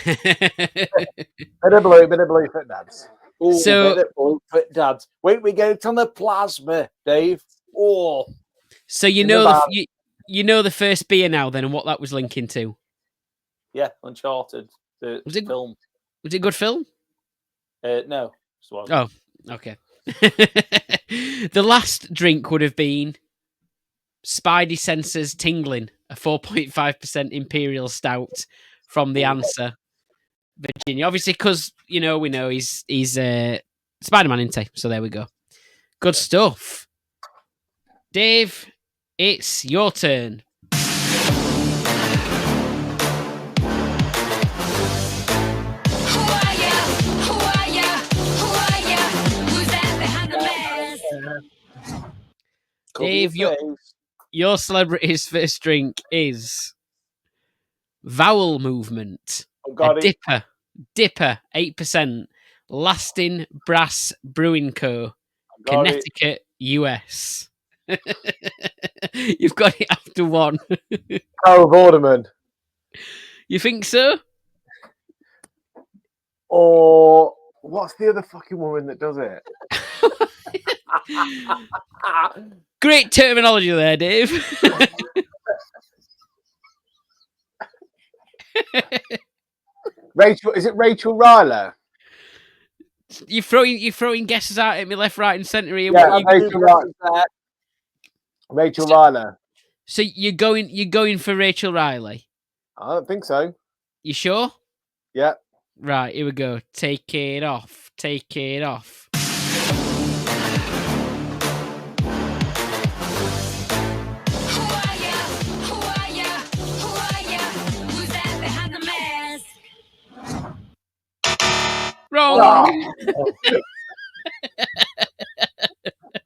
Speaker 2: Bit of blue for dads.
Speaker 3: Oh,
Speaker 1: So-
Speaker 3: but dads, wait, we get it on the plasma, Dave. Oh,
Speaker 1: So you
Speaker 2: In
Speaker 1: know
Speaker 2: the
Speaker 1: you know the first beer now then and what that was linking to.
Speaker 3: yeah, Uncharted, the
Speaker 1: Was it-
Speaker 3: film.
Speaker 1: Was it a good film?
Speaker 3: No, just one.
Speaker 1: Oh, okay. The last drink would have been Spidey Senses Tingling, a 4.5% Imperial Stout from the answer, Virginia. Obviously, because, we know he's Spider-Man, isn't he? So there we go. Good stuff. Dave, it's your turn.
Speaker 7: Who are ya? Who are ya? Who are ya? Who's that behind the mask?
Speaker 3: Cover
Speaker 1: Dave,
Speaker 3: your
Speaker 1: your-
Speaker 3: face.
Speaker 1: Your celebrity's first drink is Vowel Movement,
Speaker 3: I've got
Speaker 1: a
Speaker 3: it.
Speaker 1: Dipper, 8%, Lasting Brass Brewing Co.,
Speaker 3: I've got it.
Speaker 1: Connecticut, US. You've got it after one.
Speaker 2: Carol Vorderman.
Speaker 1: You think so?
Speaker 2: Or what's the other fucking woman that does it?
Speaker 1: Great terminology there, Dave.
Speaker 2: Rachel, is it Rachel Ryler?
Speaker 1: You're throwing guesses out at me left, right, and centre here.
Speaker 2: Yeah,
Speaker 1: What
Speaker 2: Rachel Ryler.
Speaker 1: so you're going for Rachel Riley?
Speaker 2: I don't think so.
Speaker 1: You sure?
Speaker 2: Yeah.
Speaker 1: Right, here we go. Take it off. Take it off.
Speaker 7: Who are ya? Who are ya? Who are ya? Who's that behind the mask?
Speaker 1: Wrong.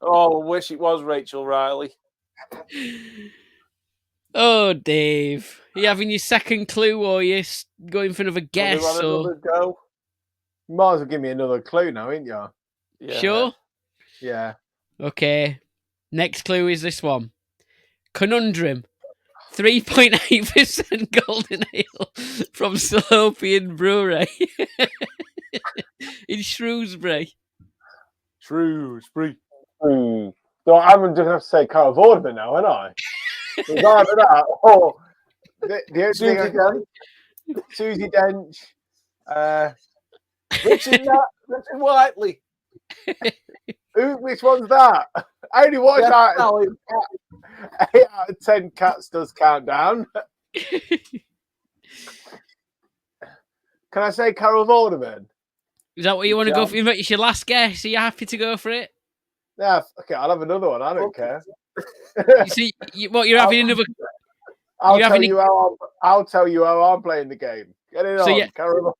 Speaker 3: Oh, I wish it was Rachel Riley.
Speaker 1: Oh, Dave. Are you having your second clue or are you going for another
Speaker 3: Can we
Speaker 1: guess?
Speaker 3: have
Speaker 1: Or...
Speaker 3: another go?
Speaker 2: You might as well give me another clue now, ain't you?
Speaker 3: Yeah.
Speaker 1: Sure?
Speaker 2: Yeah.
Speaker 1: Okay. Next clue is this one. Conundrum. 3.8% golden ale from Salopian Brewery in Shrewsbury.
Speaker 3: Shrewsbury.
Speaker 2: So I'm just have to say Carol Vorderman now, aren't I? It's either that or the only thing I can. Susie Dench.
Speaker 3: Richard Whiteley.
Speaker 2: Which one's that? I only watched
Speaker 3: Yeah,
Speaker 2: that.
Speaker 3: no,
Speaker 2: 8 out of 10 Cats does countdown. Can I say Carol Vorderman?
Speaker 1: Is that what you want to go for? It's your last guess. Are you happy to go for it?
Speaker 2: Yeah, okay, I'll have another one. I don't care.
Speaker 1: You see, you're having another.
Speaker 2: I'll
Speaker 1: you're
Speaker 2: tell
Speaker 1: having
Speaker 2: you I'll tell you how I'm playing the game. Get it
Speaker 1: So
Speaker 2: on,
Speaker 1: yeah-
Speaker 2: Carol.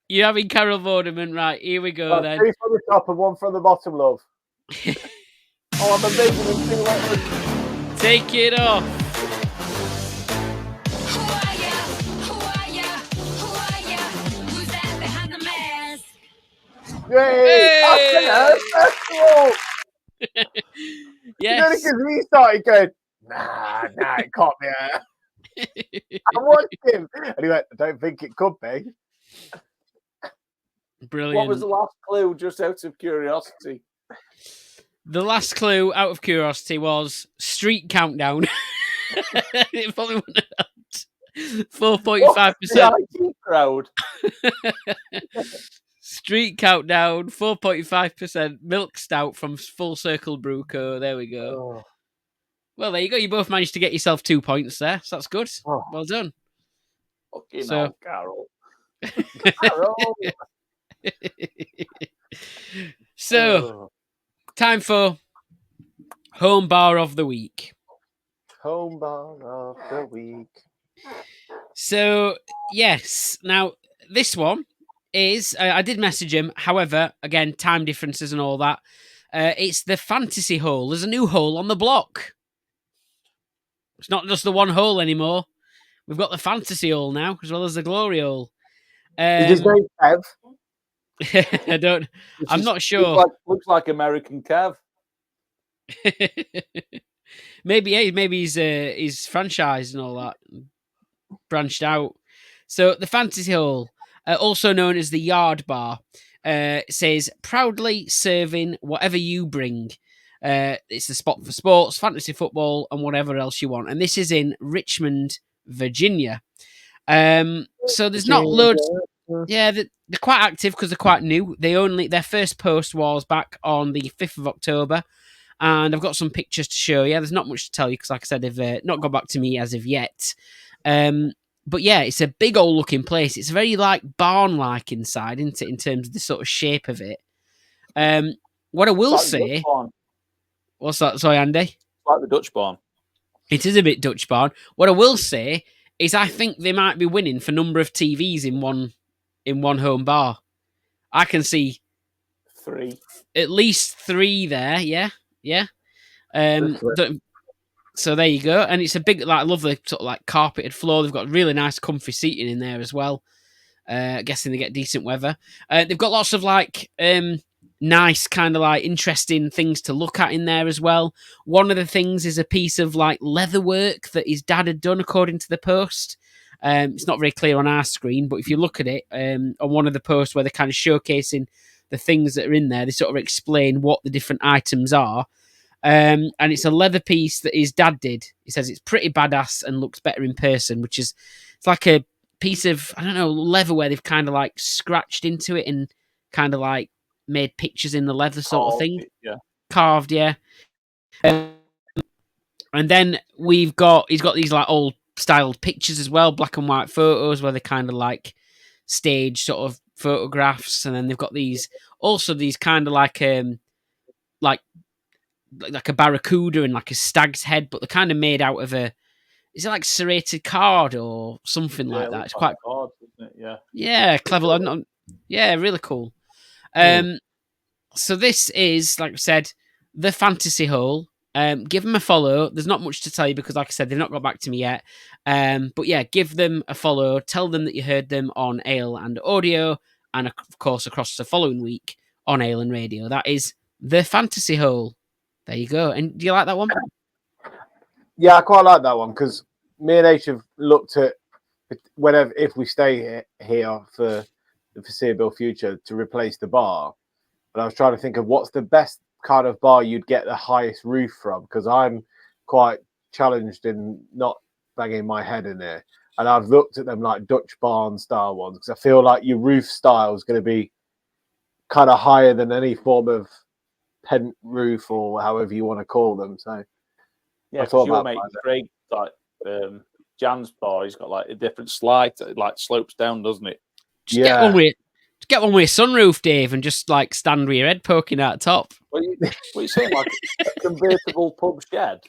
Speaker 1: You're having Carol Vorderman, right? Here we go then.
Speaker 2: 3 from the top and 1 from the bottom, love. Oh, I'm amazing in 2 letters.
Speaker 1: Take it off.
Speaker 7: Who are ya? Who are ya? Who are ya? Who's that behind the mask?
Speaker 2: Yay! First of all,
Speaker 1: Yes.
Speaker 2: because we started going, nah, it can't be her. I watched him, and he went, I don't think it could be.
Speaker 1: Brilliant.
Speaker 3: what was the last clue, just out of curiosity?
Speaker 1: The last clue, out of curiosity, was Street Countdown. It probably wouldn't have helped. 4.5%.
Speaker 3: The IT crowd.
Speaker 1: Street Countdown, 4.5%. Milk Stout from Full Circle Brew Co. There we go.
Speaker 2: Oh.
Speaker 1: Well, there you go. You both managed to get yourself 2 points there. So that's good.
Speaker 2: Oh.
Speaker 1: Well done.
Speaker 3: Fucking
Speaker 1: So-
Speaker 3: hell, Carol. Carol.
Speaker 1: So, time for Home Bar of the Week.
Speaker 2: Home bar of the week.
Speaker 1: So, yes. Now, this one is, I did message him. However, again, time differences and all that. It's the fantasy hole. There's a new hole on the block. It's not just the one hole anymore. We've got the fantasy hole now, as well as the glory hole.
Speaker 2: Is his name Kev?
Speaker 1: I don't. I'm not sure.
Speaker 3: Looks like American Kev.
Speaker 1: Maybe he's franchised and all that, branched out. So the Fantasy Hall, also known as the Yard Bar, says proudly serving whatever you bring. It's the spot for sports, fantasy football, and whatever else you want. And this is in Richmond, Virginia. So there's not loads. Yeah, they're quite active because they're quite new. Their first post was back on the 5th of October, and I've got some pictures to show you. There's not much to tell you because, like I said, they've not got back to me as of yet. But yeah, it's a big old looking place. It's very like barn-like inside, isn't it, in terms of the sort of shape of it. What I will say, what's that? Sorry, Andy.
Speaker 3: It's like the Dutch barn.
Speaker 1: It is a bit Dutch barn. What I will say is, I think they might be winning for number of TVs in one home bar. I can see
Speaker 3: 3.
Speaker 1: at least 3 there. Yeah. So there you go, and it's a big, like, lovely sort of like carpeted floor. They've got really nice, comfy seating in there as well. Guessing they get decent weather. They've got lots of like nice, kind of like interesting things to look at in there as well. One of the things is a piece of like leather work that his dad had done, according to the post. It's not very clear on our screen, but if you look at it on one of the posts where they're kind of showcasing the things that are in there, they sort of explain what the different items are. And it's a leather piece that his dad did. He says it's pretty badass and looks better in person, which is, it's like a piece of, I don't know, leather where they've kind of like scratched into it and kind of like made pictures in the leather sort of thing.
Speaker 3: Yeah.
Speaker 1: Carved, yeah. And then he's got these like old styled pictures as well, black and white photos where they kind of like stage sort of photographs. And then they've got these kind of like a barracuda and like a stag's head, but they're kind of made out of is it like serrated card or something like that? It's quite
Speaker 3: hard, isn't it?
Speaker 1: Yeah, clever. Really cool. So this is, like I said, the Fantasy Hole. Give them a follow. There's not much to tell you because, like I said, they've not got back to me yet. But yeah, give them a follow. Tell them that you heard them on Ale and Audio, and of course across the following week on Ale and Radio. That is the Fantasy Hole. There you go. And do you like that one?
Speaker 2: Yeah, I quite like that one because me and H have looked at if we stay here for the foreseeable future to replace the bar. And I was trying to think of what's the best kind of bar you'd get the highest roof from, because I'm quite challenged in not banging my head in there. And I've looked at them like Dutch barn style ones because I feel like your roof style is going to be kind of higher than any form of pent roof or however you want to call them. So
Speaker 3: yeah, because your mate Craig, like Jan's bar, he's got like a different slide that like slopes down, doesn't it?
Speaker 1: Just get one with a sunroof, Dave, and just like stand with your head poking out the top.
Speaker 3: What are you saying, like a convertible pub shed?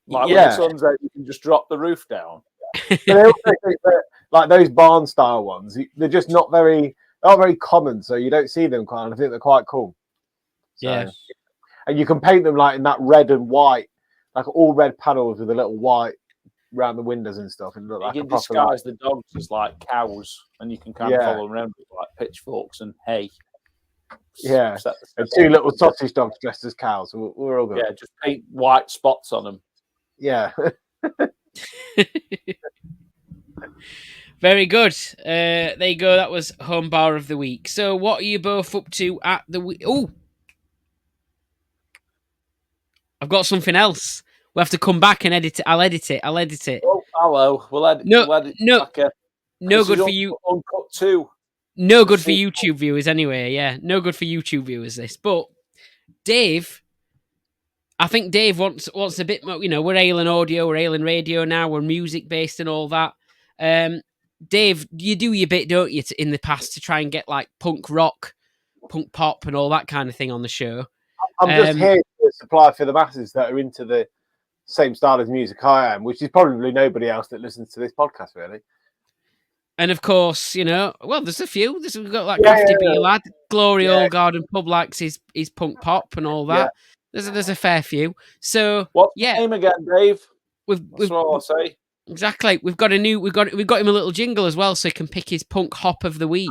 Speaker 3: Like when the sun's out, you can just drop the roof down.
Speaker 2: But they also think that, like those barn style ones, they're just not very common, so you don't see them quite. I think they're quite cool. So,
Speaker 1: yeah,
Speaker 2: and you can paint them like in that red and white, like all red panels with a little white around the windows and stuff, and look like
Speaker 3: you can disguise the dogs as like cows, and you can kind of follow them around with like pitchforks and hay.
Speaker 2: Yeah, and 2 little sausage dogs dressed as cows. We're all good.
Speaker 3: Yeah, just paint white spots on them.
Speaker 2: Yeah.
Speaker 1: Very good. There you go. That was Home Bar of the Week. So what are you both up to at the week? Oh, I've got something else. We'll have to come back and edit it. I'll edit it.
Speaker 3: Oh, hello. We'll edit.
Speaker 1: No
Speaker 3: good
Speaker 1: for you.
Speaker 3: Uncut 2.
Speaker 1: No good for YouTube viewers anyway. Yeah, no good for YouTube viewers, this. But Dave, I think Dave wants a bit more, we're Ale and Audio, we're Ale and Radio now, we're music-based and all that. Dave, you do your bit, don't you, in the past to try and get like punk rock, punk pop and all that kind of thing on the show.
Speaker 2: I'm just here to supply for the masses that are into the same style of music I am, which is probably nobody else that listens to this podcast, really.
Speaker 1: And of course, there's a few. We've got like Crafty Beer Lad, Glory Old Garden Pub likes his punk pop and all that. Yeah. There's a fair few. So
Speaker 3: what's the name again, Dave?
Speaker 1: That's
Speaker 3: what I'll say.
Speaker 1: Exactly. We've got him a little jingle as well, so he can pick his punk hop of the week.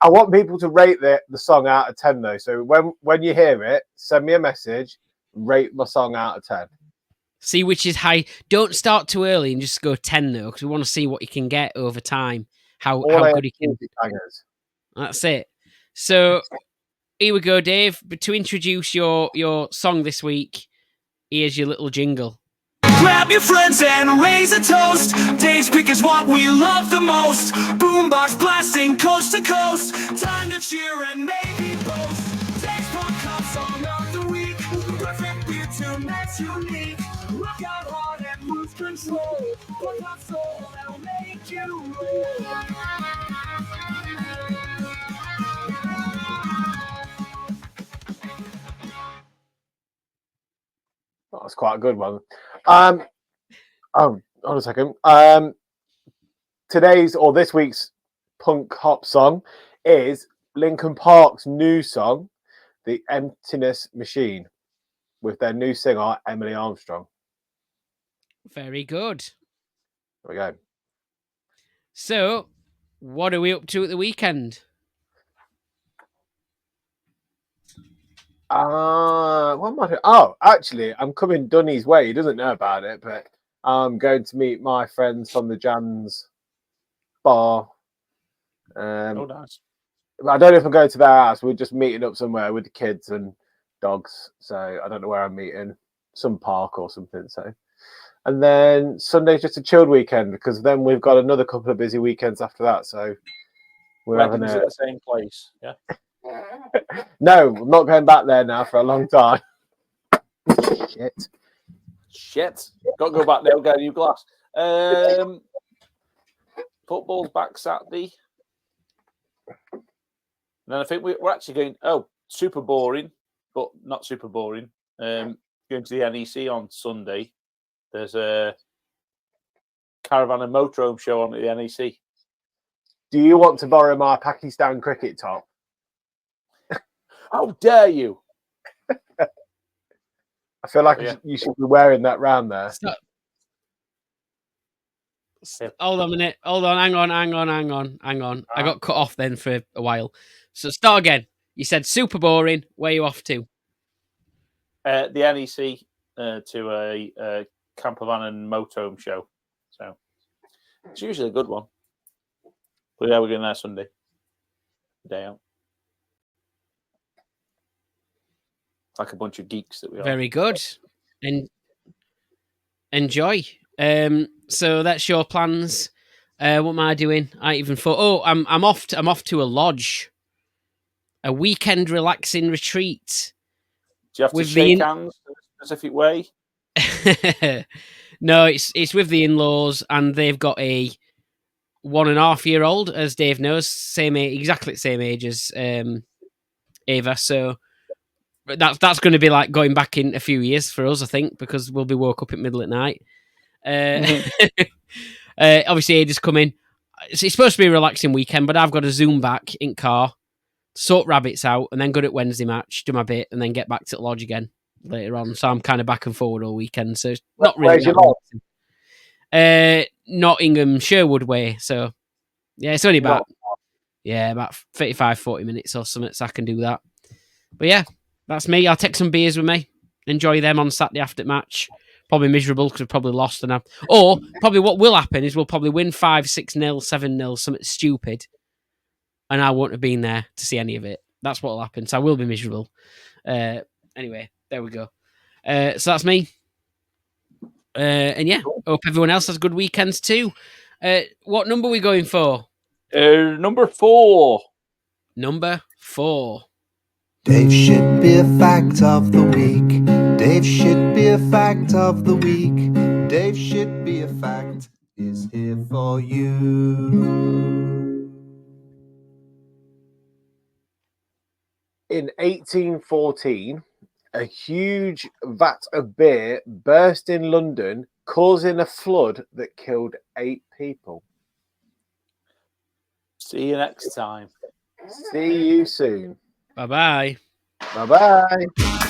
Speaker 2: I want people to rate the song out of 10 though. So when you hear it, send me a message, rate my song out of 10.
Speaker 1: See which is high. Don't start too early and just go 10 though, because we want to see what you can get over time. how
Speaker 2: All I
Speaker 1: good he can.
Speaker 2: bangers.
Speaker 1: That's it. So here we go, Dave. But to introduce your song this week, here's your little jingle.
Speaker 8: Grab your friends and raise a toast. Dave's pick is what we love the most. Boombox blasting coast to coast. Time to cheer and maybe boast. Dave's podcast song of the week. Perfect beer tune that's unique. Rock out hard and lose control. Podcast soul that'll make you
Speaker 2: That's quite a good one. Hold on a second. Today's or this week's punk hop song is Linkin Park's new song, "The Emptiness Machine," with their new singer Emily Armstrong.
Speaker 1: Very good.
Speaker 2: There we go.
Speaker 1: So, what are we up to at the weekend?
Speaker 2: What am I doing? Oh, actually, I'm coming Dunny's way. He doesn't know about it, but I'm going to meet my friends from the Jans bar.
Speaker 3: Oh, nice.
Speaker 2: I don't know if I'm going to their house. We're just meeting up somewhere with the kids and dogs. So I don't know where I'm meeting. Some park or something. So, and then Sunday's just a chilled weekend because then we've got another couple of busy weekends after that. So we're having
Speaker 3: Weddings at the same place. Yeah.
Speaker 2: No, I'm not going back there now for a long time. Shit.
Speaker 3: Got to go back there and get a new glass. Football's back Saturday. And then I think we're actually going, super boring, but not super boring. Going to the NEC on Sunday. There's a caravan and motorhome show on at the NEC.
Speaker 2: Do you want to borrow my Pakistan cricket top?
Speaker 3: How dare you?
Speaker 2: I feel like you should be wearing that round there.
Speaker 1: Hold on a minute. Hold on. Hang on. I got cut off then for a while. So start again. You said super boring. Where are you off to?
Speaker 3: The NEC to a campervan and motorhome show. So it's usually a good one. But yeah, we're going there Sunday. Day out. Like a bunch of geeks that we are.
Speaker 1: Very good. And enjoy. So that's your plans. What am I doing? I even thought. Oh, I'm off to a lodge, a weekend relaxing retreat.
Speaker 3: Do you have to shake hands in a specific way?
Speaker 1: No, it's with the in-laws, and they've got a 1.5-year-old, as Dave knows, exactly the same age as Ava. So that's going to be like going back in a few years for us, I think, because we'll be woke up at middle at night. Obviously, Ada's coming. It's supposed to be a relaxing weekend, but I've got to zoom back in car, sort rabbits out, and then go to Wednesday match, do my bit, and then get back to the lodge again later on. So I'm kind of back and forward all weekend. So it's not really.
Speaker 2: Where's your lodge?
Speaker 1: Nottingham, Sherwood way. So yeah, it's only about 35-40 minutes or something, so I can do that. But yeah, that's me. I'll take some beers with me, enjoy them on Saturday after match. Probably miserable because we've probably lost enough. Or probably what will happen is we'll probably win 5-6-0, 7-0, something stupid, and I won't have been there to see any of it. That's what will happen. So I will be miserable. Anyway, there we go. So that's me. And yeah, hope everyone else has good weekends too. What number are we going for?
Speaker 3: Number 4.
Speaker 1: Number 4.
Speaker 4: Dave should be a fact of the week. Dave should be a fact of the week. Dave should be a fact is here for you.
Speaker 2: In 1814, a huge vat of beer burst in London, causing a flood that killed 8 people.
Speaker 3: See you next time.
Speaker 2: See you soon.
Speaker 1: Bye-bye.
Speaker 2: Bye-bye.